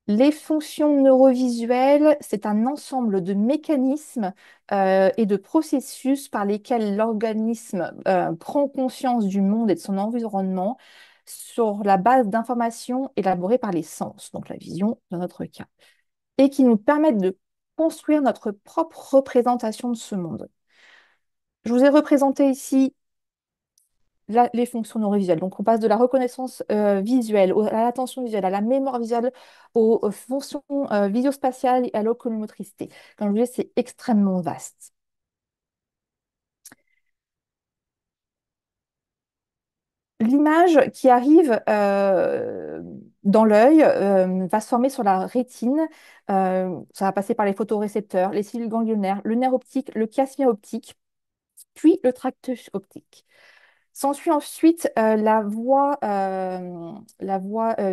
Les fonctions neurovisuelles, c'est un ensemble de mécanismes et de processus par lesquels l'organisme prend conscience du monde et de son environnement sur la base d'informations élaborées par les sens, donc la vision dans notre cas, et qui nous permettent de construire notre propre représentation de ce monde. Je vous ai représenté ici les fonctions neurovisuelles. Donc, on passe de la reconnaissance visuelle à l'attention visuelle, à la mémoire visuelle, aux fonctions visuospatiales et à l'oculomotricité. Comme je vous disais, c'est extrêmement vaste. L'image qui arrive dans l'œil va se former sur la rétine. Ça va passer par les photorécepteurs, les cellules ganglionnaires, le nerf optique, le chiasme optique, puis le tractus optique. S'ensuit ensuite la voie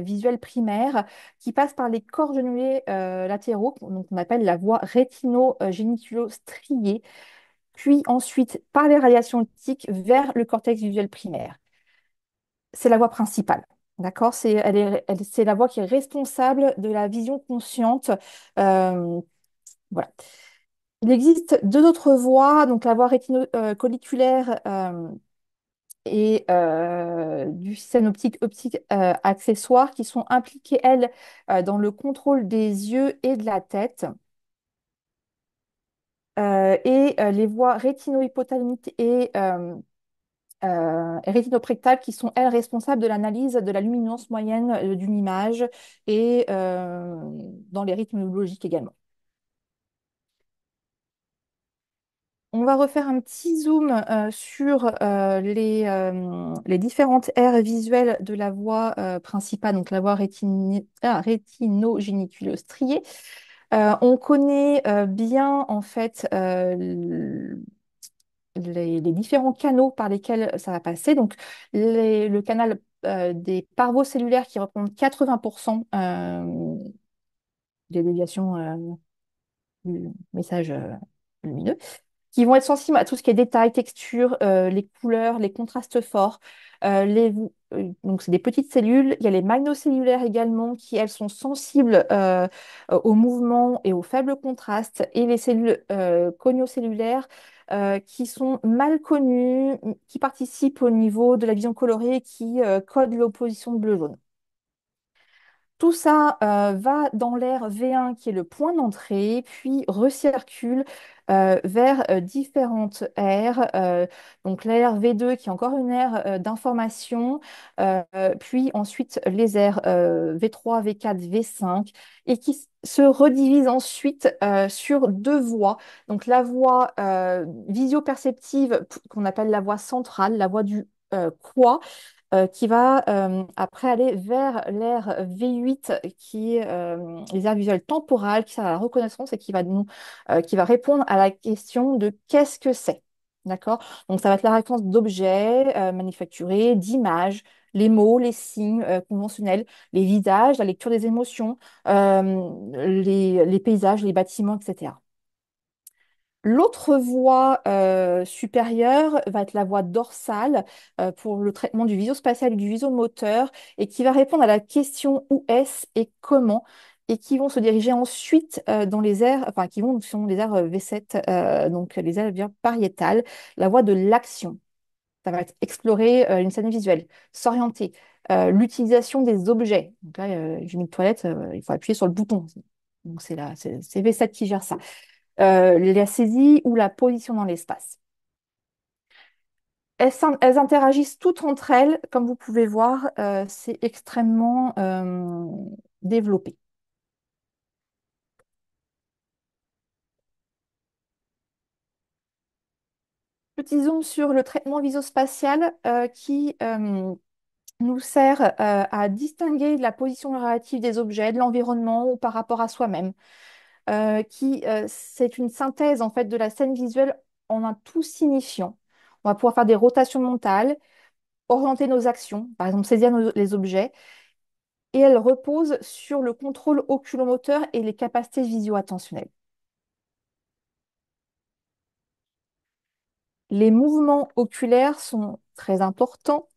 visuelle primaire qui passe par les corps genouillés latéraux, donc on appelle la voie rétino-géniculo-striée, puis ensuite par les radiations optiques vers le cortex visuel primaire. C'est la voie principale. D'accord? C'est la voie qui est responsable de la vision consciente. Voilà. Il existe deux autres voies, donc la voie rétino-colliculaire et du système optique accessoire qui sont impliquées, elles, dans le contrôle des yeux et de la tête. Les voies rétino-hypothalamiques et rétinopractales qui sont, elles, responsables de l'analyse de la luminance moyenne d'une image et dans les rythmes logiques également. On va refaire un petit zoom sur les différentes aires visuelles de la voie principale, donc la voie rétino-géniculo-striée. On connaît bien en fait les différents canaux par lesquels ça va passer. Donc, le canal des parvocellulaires qui représente 80% des déviations du message lumineux, qui vont être sensibles à tout ce qui est détails, textures, les couleurs, les contrastes forts. Donc, c'est des petites cellules. Il y a les magnocellulaires également, qui, elles, sont sensibles au mouvement et au faible contraste. Et les cellules coniocellulaires, qui sont mal connues, qui participent au niveau de la vision colorée et qui codent l'opposition bleu-jaune. Tout ça va dans l'air V1 qui est le point d'entrée, puis recircule vers différentes aires. Donc l'aire V2 qui est encore une aire d'information, puis ensuite les aires V3, V4, V5 et qui se redivise ensuite sur deux voies. Donc la voie visio-perceptive qu'on appelle la voie centrale, la voie du quoi qui va après aller vers l'aire V8, qui est les aires visuelles temporales, qui sert à la reconnaissance et qui va répondre à la question de qu'est-ce que c'est. D'accord? Donc, ça va être la reconnaissance d'objets manufacturés, d'images, les mots, les signes conventionnels, les visages, la lecture des émotions, les paysages, les bâtiments, etc. L'autre voie supérieure va être la voie dorsale pour le traitement du visuospatial et du visuomoteur et qui va répondre à la question où est-ce et comment et qui vont se diriger ensuite dans les aires, enfin qui vont sur les aires V7, donc les aires bien pariétales, la voie de l'action. Ça va être explorer une scène visuelle, s'orienter, l'utilisation des objets. Donc là, j'ai mis une toilette, il faut appuyer sur le bouton. Donc c'est V7 qui gère ça la saisie ou la position dans l'espace. Elles interagissent toutes entre elles, comme vous pouvez voir, c'est extrêmement développé. Petit zoom sur le traitement visospatial qui nous sert à distinguer la position relative des objets, de l'environnement ou par rapport à soi-même. C'est une synthèse en fait de la scène visuelle en un tout signifiant. On va pouvoir faire des rotations mentales, orienter nos actions, par exemple saisir les objets, et elle repose sur le contrôle oculomoteur et les capacités visio-attentionnelles. Les mouvements oculaires sont très importants.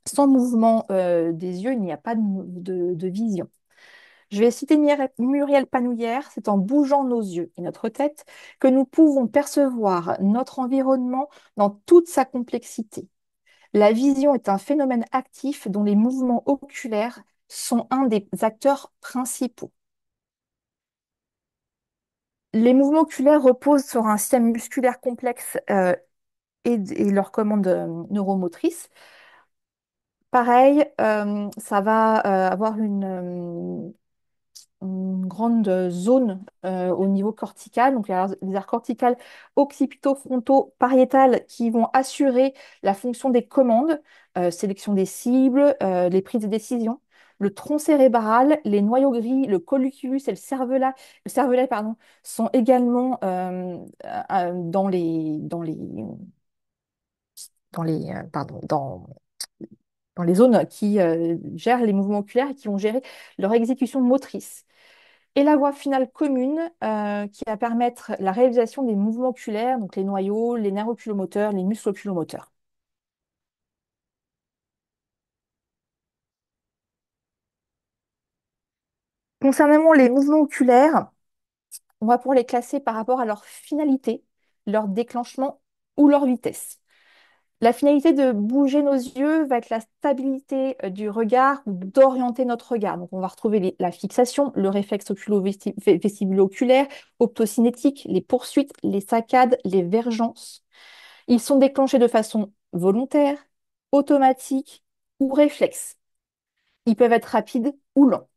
Sans mouvement des yeux, il n'y a pas de vision. Je vais citer Muriel Panouillère, c'est en bougeant nos yeux et notre tête que nous pouvons percevoir notre environnement dans toute sa complexité. La vision est un phénomène actif dont les mouvements oculaires sont un des acteurs principaux. Les mouvements oculaires reposent sur un système musculaire complexe et leurs commandes neuromotrices. Pareil, ça va avoir une grande zone au niveau cortical. Donc, il y a les aires corticales occipito-fronto-pariétales qui vont assurer la fonction des commandes, sélection des cibles, les prises de décision. Le tronc cérébral, les noyaux gris, le colliculus et le cervelet, pardon, sont également pardon, dans les zones qui gèrent les mouvements oculaires et qui vont gérer leur exécution motrice. Et la voie finale commune qui va permettre la réalisation des mouvements oculaires, donc les noyaux, les nerfs oculomoteurs, les muscles oculomoteurs. Concernant les mouvements oculaires, on va pouvoir les classer par rapport à leur finalité, leur déclenchement ou leur vitesse. La finalité de bouger nos yeux va être la stabilité du regard ou d'orienter notre regard. Donc, on va retrouver la fixation, le réflexe oculo-vestibulo-oculaire, optocinétique, les poursuites, les saccades, les vergences. Ils sont déclenchés de façon volontaire, automatique ou réflexe. Ils peuvent être rapides ou lents.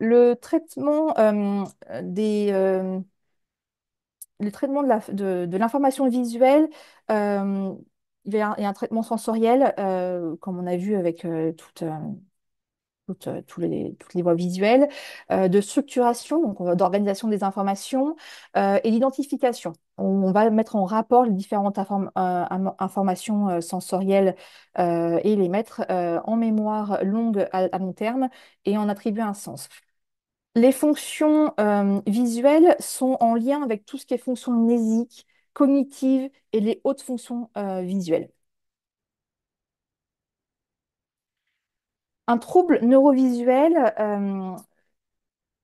Le traitement le traitement de l'information visuelle, il y a un traitement sensoriel, comme on a vu avec toutes les voies visuelles, de structuration, donc d'organisation des informations et d'identification. On va mettre en rapport les différentes informations sensorielles et les mettre en mémoire longue à long terme et en attribuer un sens. Les fonctions visuelles sont en lien avec tout ce qui est fonction mnésique, cognitive et les hautes fonctions visuelles. Un trouble neurovisuel,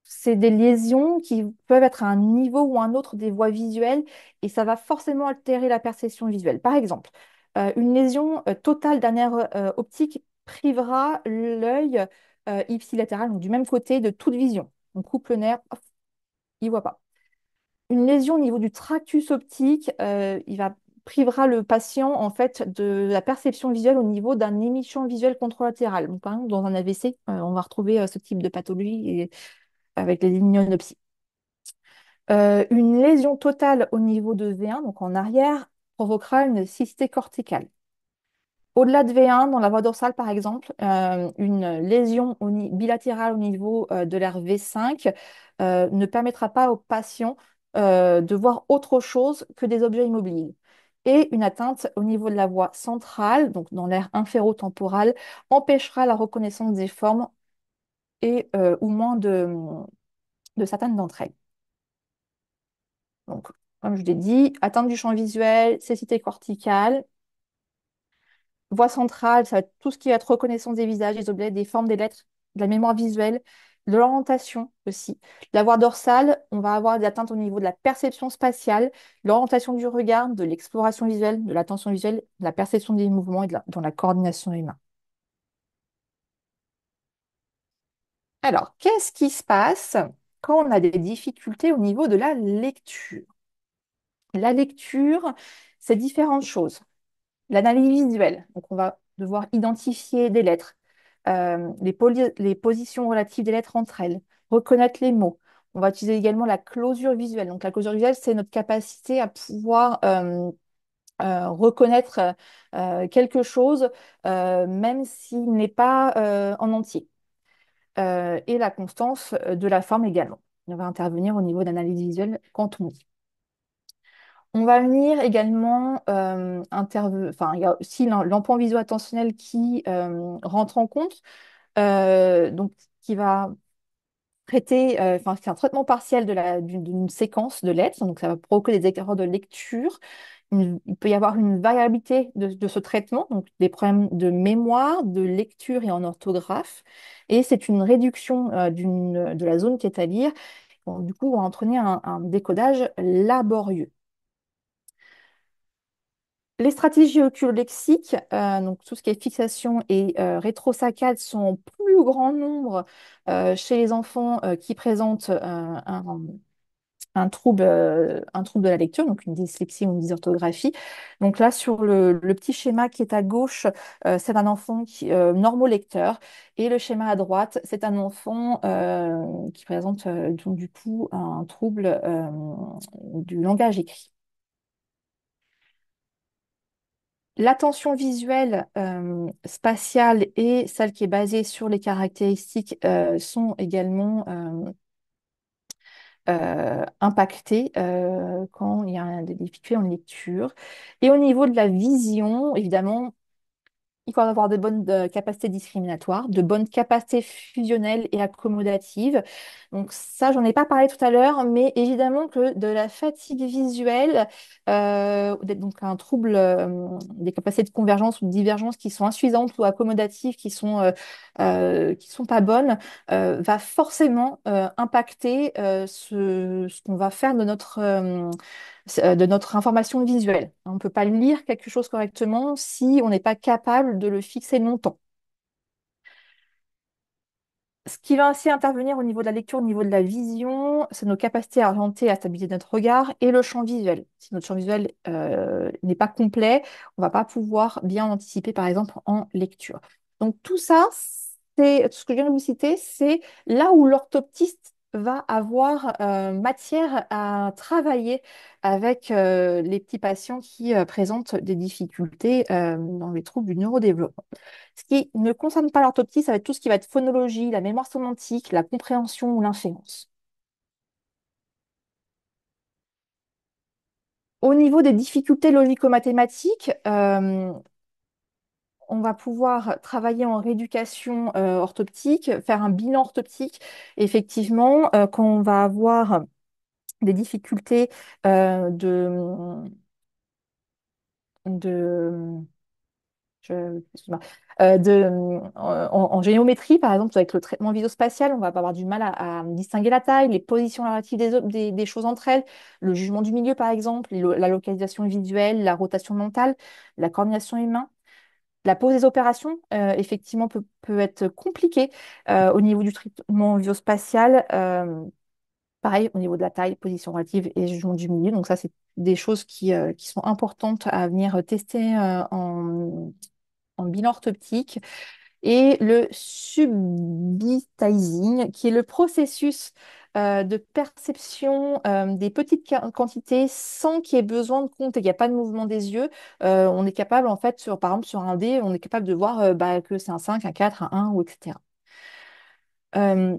c'est des lésions qui peuvent être à un niveau ou un autre des voies visuelles et ça va forcément altérer la perception visuelle. Par exemple, une lésion totale d'un nerf optique privera l'œil ipsilatéral, donc du même côté, de toute vision. On coupe le nerf, hop, il ne voit pas. Une lésion au niveau du tractus optique, privera le patient en fait de la perception visuelle au niveau d'un émission visuelle contralatérale. Donc, par exemple, dans un AVC, on va retrouver ce type de pathologie avec les immunopsies. Une lésion totale au niveau de V1, donc en arrière, provoquera une cécité corticale. Au-delà de V1, dans la voie dorsale par exemple, une lésion bilatérale au niveau de l'aire V5 ne permettra pas au patient de voir autre chose que des objets immobiles. Et une atteinte au niveau de la voie centrale, donc dans l'aire inférotemporale, empêchera la reconnaissance des formes et ou moins de certaines d'entre elles. Donc, comme je l'ai dit, atteinte du champ visuel, cécité corticale. Voie centrale, ça va être tout ce qui va être reconnaissance des visages, des objets, des formes, des lettres, de la mémoire visuelle, de l'orientation aussi. La voie dorsale, on va avoir des atteintes au niveau de la perception spatiale, l'orientation du regard, de l'exploration visuelle, de l'attention visuelle, de la perception des mouvements et dans la coordination humaine. Alors, qu'est-ce qui se passe quand on a des difficultés au niveau de la lecture? La lecture, c'est différentes choses. L'analyse visuelle, donc on va devoir identifier des lettres, les positions relatives des lettres entre elles, reconnaître les mots. On va utiliser également la closure visuelle. Donc la closure visuelle, c'est notre capacité à pouvoir reconnaître quelque chose, même s'il n'est pas en entier. Et la constance de la forme également. On va intervenir au niveau d'analyse visuelle quand on dit. On va venir également enfin, il y a aussi l'emploi visuo-attentionnel qui rentre en compte, donc qui va traiter, enfin, c'est un traitement partiel d'une séquence de lettres, donc ça va provoquer des erreurs de lecture. Il peut y avoir une variabilité de ce traitement, donc des problèmes de mémoire, de lecture et en orthographe. Et c'est une réduction de la zone qui est à lire. Bon, du coup, on va entraîner un décodage laborieux. Les stratégies oculolexiques, donc tout ce qui est fixation et rétrosaccade, sont en plus grand nombre chez les enfants qui présentent un trouble de la lecture, donc une dyslexie ou une dysorthographie. Donc là, sur le petit schéma qui est à gauche, c'est un enfant normolecteur, et le schéma à droite, c'est un enfant qui présente donc, du coup un trouble du langage écrit. L'attention visuelle spatiale et celle qui est basée sur les caractéristiques sont également impactées quand il y a des difficultés en lecture. Et au niveau de la vision, évidemment, il faut avoir de bonnes capacités discriminatoires, de bonnes capacités fusionnelles et accommodatives. Donc ça, j'en ai pas parlé tout à l'heure, mais évidemment que de la fatigue visuelle, donc un trouble des capacités de convergence ou de divergence qui sont insuffisantes ou accommodatives, qui sont pas bonnes, va forcément impacter ce qu'on va faire de notre information visuelle. On ne peut pas lire quelque chose correctement si on n'est pas capable de le fixer longtemps. Ce qui va ainsi intervenir au niveau de la lecture, au niveau de la vision, c'est nos capacités à orienter et à stabiliser notre regard et le champ visuel. Si notre champ visuel n'est pas complet, on ne va pas pouvoir bien anticiper, par exemple, en lecture. Donc tout ça, c'est ce que je viens de vous citer, c'est là où l'orthoptiste va avoir matière à travailler avec les petits patients qui présentent des difficultés dans les troubles du neurodéveloppement. Ce qui ne concerne pas l'orthoptie, ça va être tout ce qui va être phonologie, la mémoire sémantique, la compréhension ou l'inférence. Au niveau des difficultés logico-mathématiques, on va pouvoir travailler en rééducation orthoptique, faire un bilan orthoptique. Effectivement, quand on va avoir des difficultés de, excuse-moi, en géométrie, par exemple, avec le traitement visospatial, on va pas avoir du mal à distinguer la taille, les positions relatives des choses entre elles, le jugement du milieu, par exemple, la localisation visuelle, la rotation mentale, la coordination humaine. La pose des opérations, effectivement, peut être compliquée au niveau du traitement visospatial. Pareil, au niveau de la taille, position relative et jugement du milieu. Donc ça, c'est des choses qui sont importantes à venir tester en bilan orthoptique. Et le subitizing, qui est le processus de perception des petites quantités sans qu'il y ait besoin de compter, qu'il n'y a pas de mouvement des yeux. On est capable, en fait, par exemple, sur un dé, on est capable de voir bah, que c'est un 5, un 4, un 1, ou etc. Euh,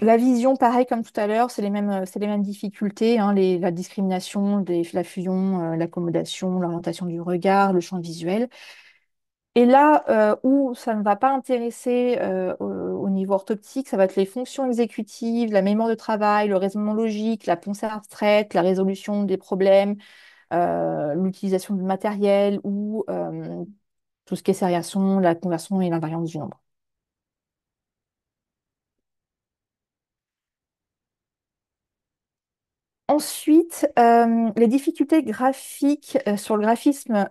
la vision, pareil comme tout à l'heure, c'est les mêmes difficultés, hein, la discrimination, la fusion, l'accommodation, l'orientation du regard, le champ visuel. Et là où ça ne va pas intéresser au niveau orthoptique, ça va être les fonctions exécutives, la mémoire de travail, le raisonnement logique, la pensée abstraite, la résolution des problèmes, l'utilisation du matériel ou tout ce qui est sériation, la conversion et l'invariance du nombre. Ensuite, les difficultés graphiques sur le graphisme.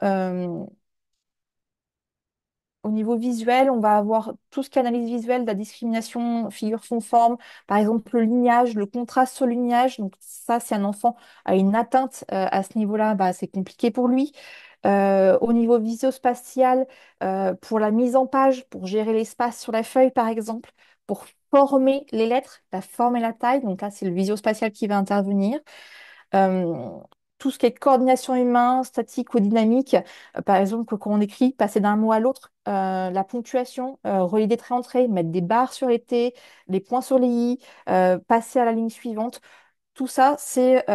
Au niveau visuel, on va avoir tout ce qui est analyse visuelle, de la discrimination, figure fond forme, par exemple le lignage, le contraste sur le lignage. Donc ça, si un enfant a une atteinte à ce niveau-là, bah, c'est compliqué pour lui. Au niveau visio-spatial, pour la mise en page, pour gérer l'espace sur la feuille, par exemple, pour former les lettres, la forme et la taille. Donc là, c'est le visio-spatial qui va intervenir. Euh, tout ce qui est coordination humain, statique ou dynamique, par exemple, que quand on écrit, passer d'un mot à l'autre, la ponctuation, relier des traits entre eux, mettre des barres sur les T, les points sur les I, passer à la ligne suivante, tout ça, c'est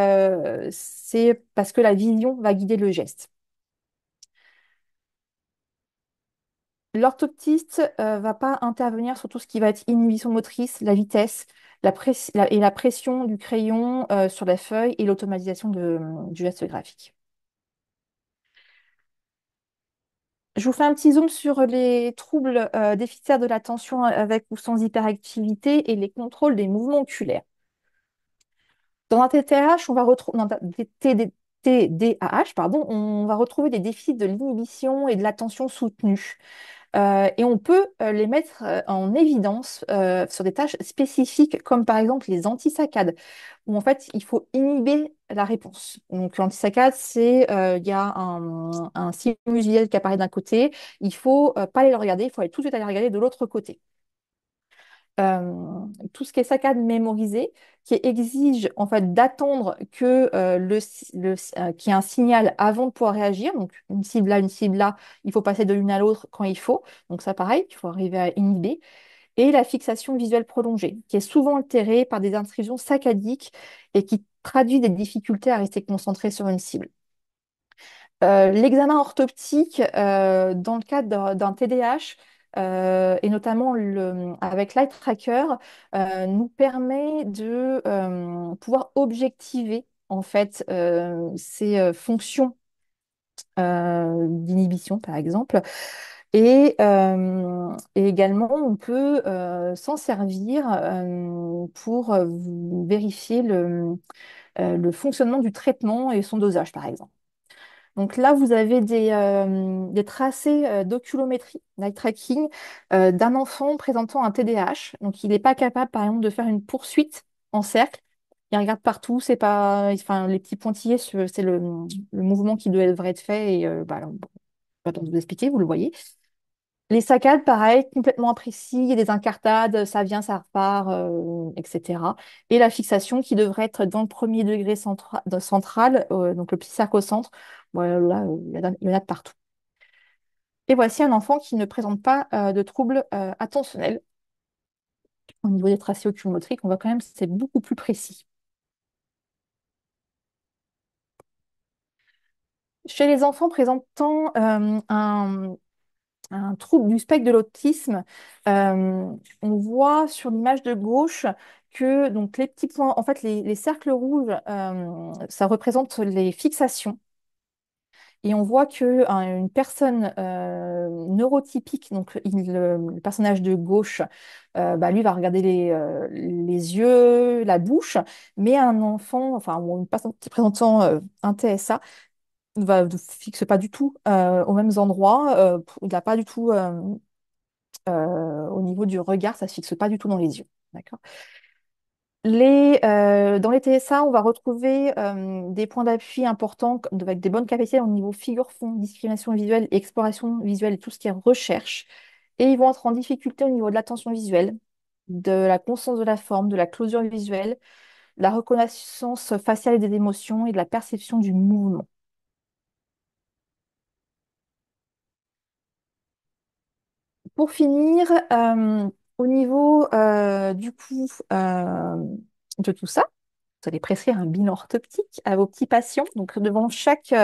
parce que la vision va guider le geste. L'orthoptiste va pas intervenir sur tout ce qui va être inhibition motrice, la vitesse, et la pression du crayon sur la feuille et l'automatisation du geste graphique. Je vous fais un petit zoom sur les troubles déficitaires de l'attention avec ou sans hyperactivité et les contrôles des mouvements oculaires. Dans un TDAH, on va retrouver TDAH, pardon, on va retrouver des déficits de l'inhibition et de l'attention soutenue. Et on peut les mettre en évidence sur des tâches spécifiques, comme par exemple les antisaccades, où en fait il faut inhiber la réponse. Donc l'antisaccade, c'est il y a un stimulus visuel qui apparaît d'un côté, il faut pas aller le regarder, il faut aller tout de suite aller regarder de l'autre côté. Tout ce qui est saccade mémorisée, qui exige en fait d'attendre que qu'il y ait un signal avant de pouvoir réagir. Donc une cible là, il faut passer de l'une à l'autre quand il faut. Donc ça pareil, il faut arriver à inhiber. Et la fixation visuelle prolongée, qui est souvent altérée par des intrusions saccadiques et qui traduit des difficultés à rester concentré sur une cible. L'examen orthoptique, dans le cadre d'un TDAH, et notamment avec l'eye tracker, nous permet de pouvoir objectiver en fait ces fonctions d'inhibition, par exemple. Et également, on peut s'en servir pour vérifier le fonctionnement du traitement et son dosage, par exemple. Donc là, vous avez des tracés d'oculométrie, d'eye tracking, d'un enfant présentant un TDAH. Donc il n'est pas capable, par exemple, de faire une poursuite en cercle. Il regarde partout, c'est pas, enfin, les petits pointillés, c'est le mouvement qui devrait être fait. Et bah, alors, bon, je vais pas vous expliquer, vous le voyez. Les saccades, pareil, complètement imprécis, il y a des incartades, ça vient, ça repart, etc. Et la fixation qui devrait être dans le premier degré central, donc le petit cercle au centre, voilà, là, il y en a de partout. Et voici un enfant qui ne présente pas de troubles attentionnels. Au niveau des tracés oculomotriques, on voit quand même que c'est beaucoup plus précis. Chez les enfants présentant un trouble du spectre de l'autisme, on voit sur l'image de gauche que donc, les petits points, en fait, les cercles rouges, ça représente les fixations. Et on voit que une personne neurotypique, donc le personnage de gauche, bah, lui va regarder les yeux, la bouche, mais un enfant, enfin ou une personne qui présentant un TSA, ne fixe pas du tout aux mêmes endroits. Il n'a pas du tout, au niveau du regard, ça ne se fixe pas du tout dans les yeux. D'accord. Dans les TSA, on va retrouver des points d'appui importants avec des bonnes capacités au niveau figure-fond, discrimination visuelle, exploration visuelle et tout ce qui est recherche. Et ils vont être en difficulté au niveau de l'attention visuelle, de la conscience de la forme, de la closure visuelle, de la reconnaissance faciale et des émotions et de la perception du mouvement. Pour finir, au niveau du coup de tout ça, vous allez prescrire un bilan orthoptique à vos petits patients. Donc, devant chaque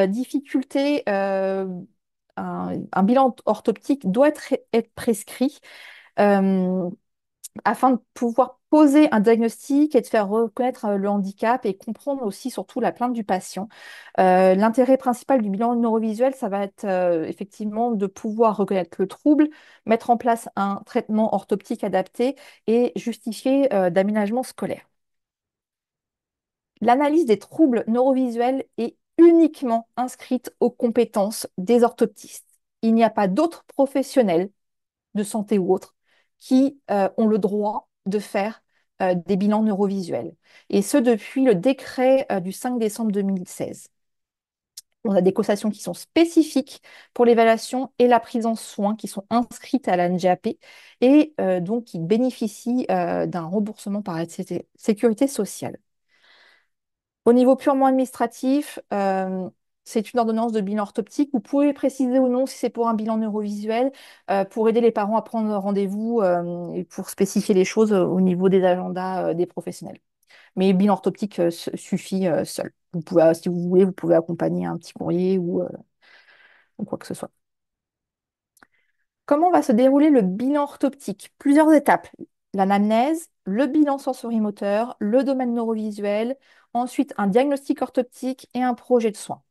difficulté, un bilan orthoptique doit être prescrit euh, afin de pouvoir poser un diagnostic et de faire reconnaître le handicap et comprendre aussi surtout la plainte du patient. L'intérêt principal du bilan neurovisuel, ça va être effectivement de pouvoir reconnaître le trouble, mettre en place un traitement orthoptique adapté et justifier d'aménagement scolaire. L'analyse des troubles neurovisuels est uniquement inscrite aux compétences des orthoptistes. Il n'y a pas d'autres professionnels de santé ou autres qui ont le droit de faire des bilans neurovisuels. Et ce, depuis le décret du 5 décembre 2016. On a des cotations qui sont spécifiques pour l'évaluation et la prise en soins qui sont inscrites à la NGAP et donc qui bénéficient d'un remboursement par la sécurité sociale. Au niveau purement administratif, c'est une ordonnance de bilan orthoptique. Vous pouvez préciser ou non si c'est pour un bilan neurovisuel pour aider les parents à prendre rendez-vous et pour spécifier les choses au niveau des agendas des professionnels. Mais bilan orthoptique suffit seul. Vous pouvez, si vous voulez, vous pouvez accompagner un petit courrier ou quoi que ce soit. Comment va se dérouler le bilan orthoptique? Plusieurs étapes. L'anamnèse, le bilan sensorimoteur, le domaine neurovisuel, ensuite un diagnostic orthoptique et un projet de soins.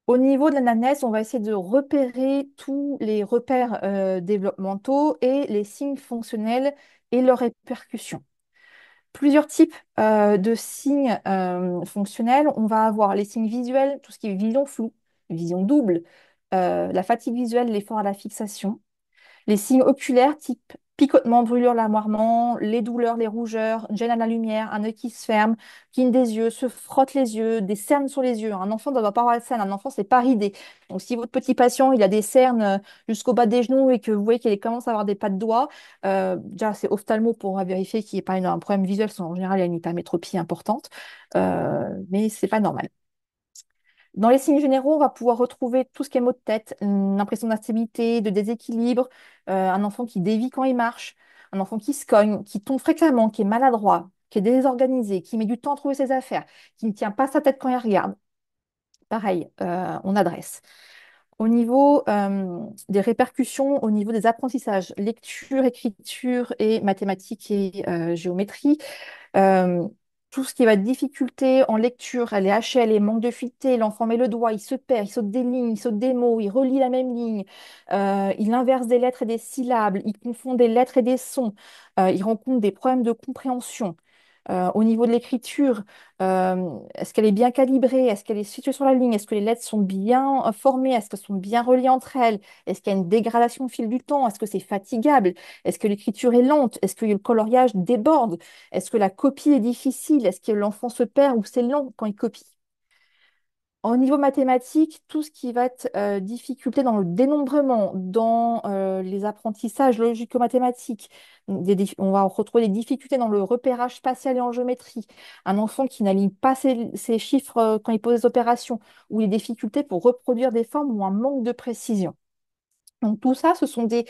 Au niveau de l'anamnèse, on va essayer de repérer tous les repères développementaux et les signes fonctionnels et leurs répercussions. Plusieurs types de signes fonctionnels. On va avoir les signes visuels, tout ce qui est vision floue, vision double, la fatigue visuelle, l'effort à la fixation. Les signes oculaires type picotement, brûlure, larmoiement, les douleurs, les rougeurs, gêne à la lumière, un œil qui se ferme, cligne des yeux, se frotte les yeux, des cernes sur les yeux. Un enfant ne doit pas avoir de cernes, un enfant, c'est pas ridé. Donc si votre petit patient, il a des cernes jusqu'au bas des genoux et que vous voyez qu'il commence à avoir des pas de doigts, déjà c'est ophtalmo pour vérifier qu'il n'y ait pas un problème visuel, parce qu'en général, il y a une hypermétropie importante, mais c'est pas normal. Dans les signes généraux, on va pouvoir retrouver tout ce qui est maux de tête, une impression d'instabilité, de déséquilibre, un enfant qui dévie quand il marche, un enfant qui se cogne, qui tombe fréquemment, qui est maladroit, qui est désorganisé, qui met du temps à trouver ses affaires, qui ne tient pas sa tête quand il regarde. Pareil, on adresse. Au niveau des répercussions, au niveau des apprentissages, lecture, écriture et mathématiques et géométrie, euh, tout ce qui va être difficulté en lecture, elle est hachée, elle est manque de fluidité, l'enfant met le doigt, il se perd, il saute des lignes, il saute des mots, il relie la même ligne, il inverse des lettres et des syllabes, il confond des lettres et des sons, il rencontre des problèmes de compréhension. Au niveau de l'écriture, est-ce qu'elle est bien calibrée? Est-ce qu'elle est située sur la ligne? Est-ce que les lettres sont bien formées? Est-ce qu'elles sont bien reliées entre elles? Est-ce qu'il y a une dégradation au fil du temps? Est-ce que c'est fatigable? Est-ce que l'écriture est lente? Est-ce que le coloriage déborde? Est-ce que la copie est difficile? Est-ce que l'enfant se perd ou c'est lent quand il copie? Au niveau mathématique, tout ce qui va être difficulté dans le dénombrement, dans les apprentissages logico-mathématiques, on va retrouver des difficultés dans le repérage spatial et en géométrie. Un enfant qui n'aligne pas ses chiffres quand il pose des opérations, ou les difficultés pour reproduire des formes ou un manque de précision. Donc tout ça, ce sont des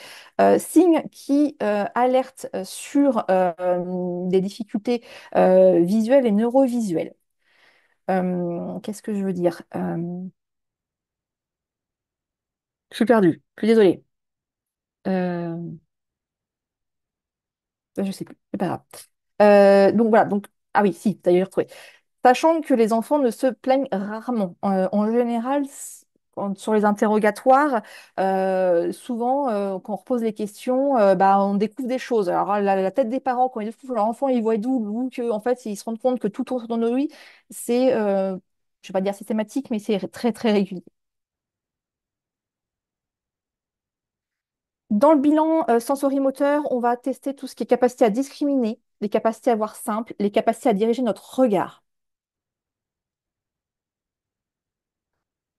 signes qui alertent sur des difficultés visuelles et neurovisuelles. Qu'est-ce que je veux dire? Je suis perdue, je suis désolée. Euh, je sais plus, c'est pas grave. Donc voilà, donc, ah oui, si, d'ailleurs retrouvé. Sachant que les enfants ne se plaignent rarement. En général, sur les interrogatoires, souvent, quand on repose les questions, bah, on découvre des choses. Alors, la tête des parents, quand ils découvrent leur enfant, ils voient d'où, ou que, en fait, ils se rendent compte que tout autour de lui, c'est, je vais pas dire systématique, mais c'est très, très régulier. Dans le bilan sensorimoteur, on va tester tout ce qui est capacité à discriminer, les capacités à voir simple, les capacités à diriger notre regard.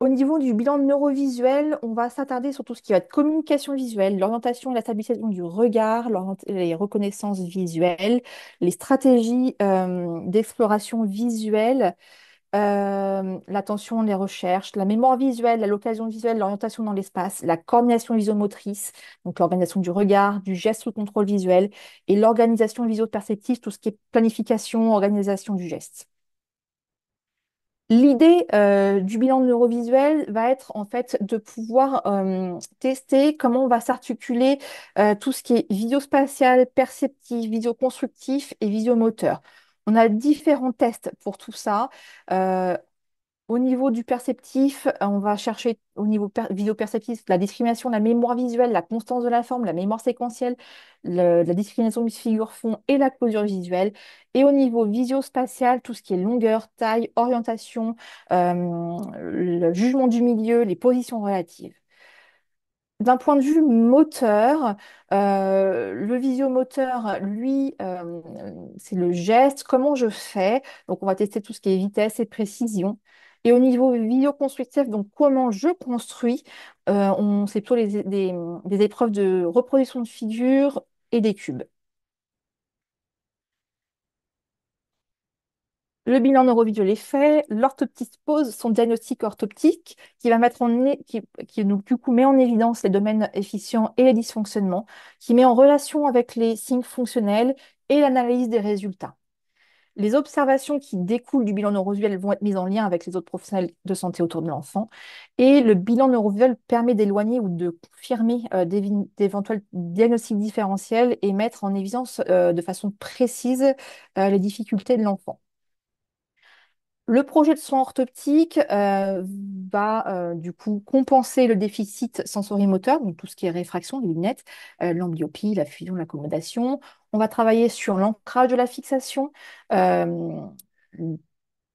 Au niveau du bilan neurovisuel, on va s'attarder sur tout ce qui va être communication visuelle, l'orientation et la stabilisation du regard, les reconnaissances visuelles, les stratégies d'exploration visuelle, l'attention, les recherches, la mémoire visuelle, la localisation visuelle, l'orientation dans l'espace, la coordination visomotrice, donc l'organisation du regard, du geste sous contrôle visuel, et l'organisation visio-perceptive, tout ce qui est planification, organisation du geste. L'idée du bilan neurovisuel va être en fait de pouvoir tester comment on va s'articuler tout ce qui est visio-spatial, perceptif, visio-constructif et visio-moteur. On a différents tests pour tout ça. Euh, Au niveau du perceptif, on va chercher au niveau vidéo-perceptif la discrimination, la mémoire visuelle, la constance de la forme, la mémoire séquentielle, la discrimination du figure-fond et la closure visuelle. Et au niveau visio-spatial, tout ce qui est longueur, taille, orientation, le jugement du milieu, les positions relatives. D'un point de vue moteur, le visiomoteur, lui, c'est le geste, comment je fais. Donc, on va tester tout ce qui est vitesse et précision. Et au niveau visio-constructif, donc comment je construis, c'est plutôt des épreuves de reproduction de figures et des cubes. Le bilan neurovisuel est fait, l'orthoptiste pose son diagnostic orthoptique qui va mettre qui nous, du coup met en évidence les domaines efficients et les dysfonctionnements, qui met en relation avec les signes fonctionnels et l'analyse des résultats. Les observations qui découlent du bilan neurovisuel vont être mises en lien avec les autres professionnels de santé autour de l'enfant. Et le bilan neurovisuel permet d'éloigner ou de confirmer d'éventuels diagnostics différentiels et mettre en évidence de façon précise les difficultés de l'enfant. Le projet de soins orthoptiques va du coup compenser le déficit sensorimoteur, donc tout ce qui est réfraction, les lunettes, l'amblyopie, la fusion, l'accommodation. On va travailler sur l'ancrage de la fixation euh,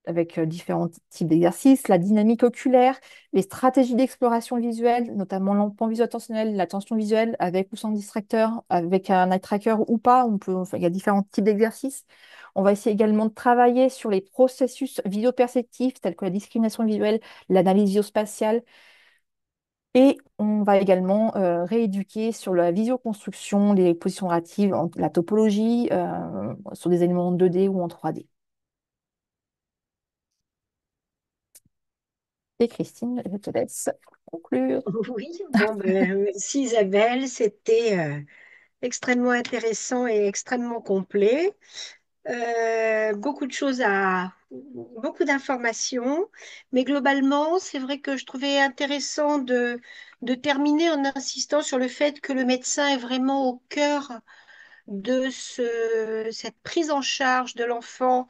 avec différents types d'exercices, la dynamique oculaire, les stratégies d'exploration visuelle, notamment l'empan visuel-attentionnel, l'attention visuelle avec ou sans distracteur, avec un eye tracker ou pas. Enfin, il y a différents types d'exercices. On va essayer également de travailler sur les processus vidéoperceptifs tels que la discrimination visuelle, l'analyse visuospatiale. Et on va également rééduquer sur la visioconstruction, les positions relatives, la topologie, sur des éléments en 2D ou en 3D. Et Christine, je te laisse conclure. Oui, bon, ben, merci Isabelle, c'était extrêmement intéressant et extrêmement complet. Beaucoup d'informations, mais globalement, c'est vrai que je trouvais intéressant de terminer en insistant sur le fait que le médecin est vraiment au cœur de cette prise en charge de l'enfant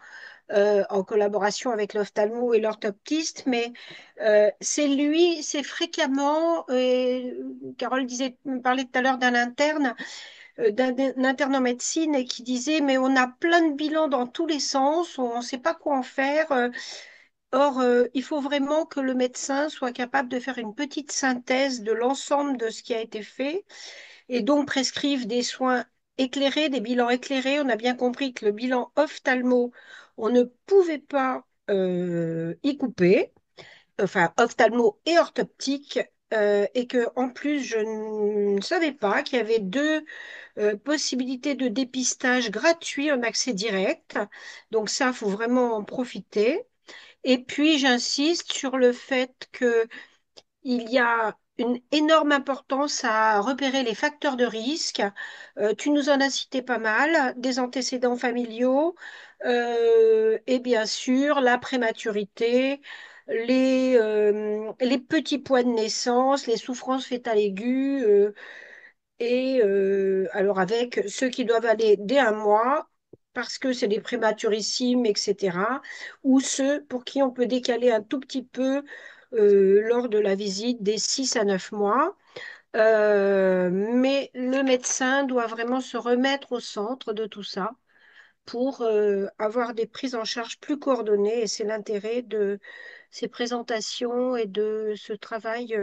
en collaboration avec l'ophtalmo et l'orthoptiste, mais c'est fréquemment, Carole parlait tout à l'heure d'un interne, d'un interne en médecine et qui disait, mais on a plein de bilans dans tous les sens, on ne sait pas quoi en faire. Or, il faut vraiment que le médecin soit capable de faire une petite synthèse de l'ensemble de ce qui a été fait et donc prescrivent des soins éclairés, des bilans éclairés. On a bien compris que le bilan ophtalmo, on ne pouvait pas y couper. enfin ophtalmo et orthoptique, et que en plus je ne savais pas qu'il y avait deux possibilités de dépistage gratuit en accès direct. Donc ça, il faut vraiment en profiter. Et puis j'insiste sur le fait que il y a une énorme importance à repérer les facteurs de risque. Tu nous en as cité pas mal, des antécédents familiaux, et bien sûr la prématurité, les petits poids de naissance, les souffrances fœtales aiguës, et alors avec ceux qui doivent aller dès un mois, parce que c'est des prématurissimes, etc., ou ceux pour qui on peut décaler un tout petit peu lors de la visite des 6 à 9 mois. Mais le médecin doit vraiment se remettre au centre de tout ça pour avoir des prises en charge plus coordonnées. Et c'est l'intérêt de ces présentations et de ce travail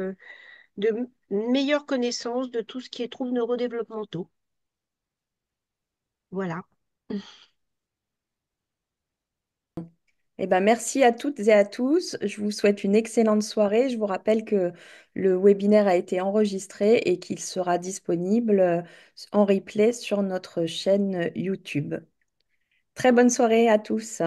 de meilleure connaissance de tout ce qui est troubles neurodéveloppementaux. Voilà. Eh ben, merci à toutes et à tous. Je vous souhaite une excellente soirée. Je vous rappelle que le webinaire a été enregistré et qu'il sera disponible en replay sur notre chaîne YouTube. Très bonne soirée à tous.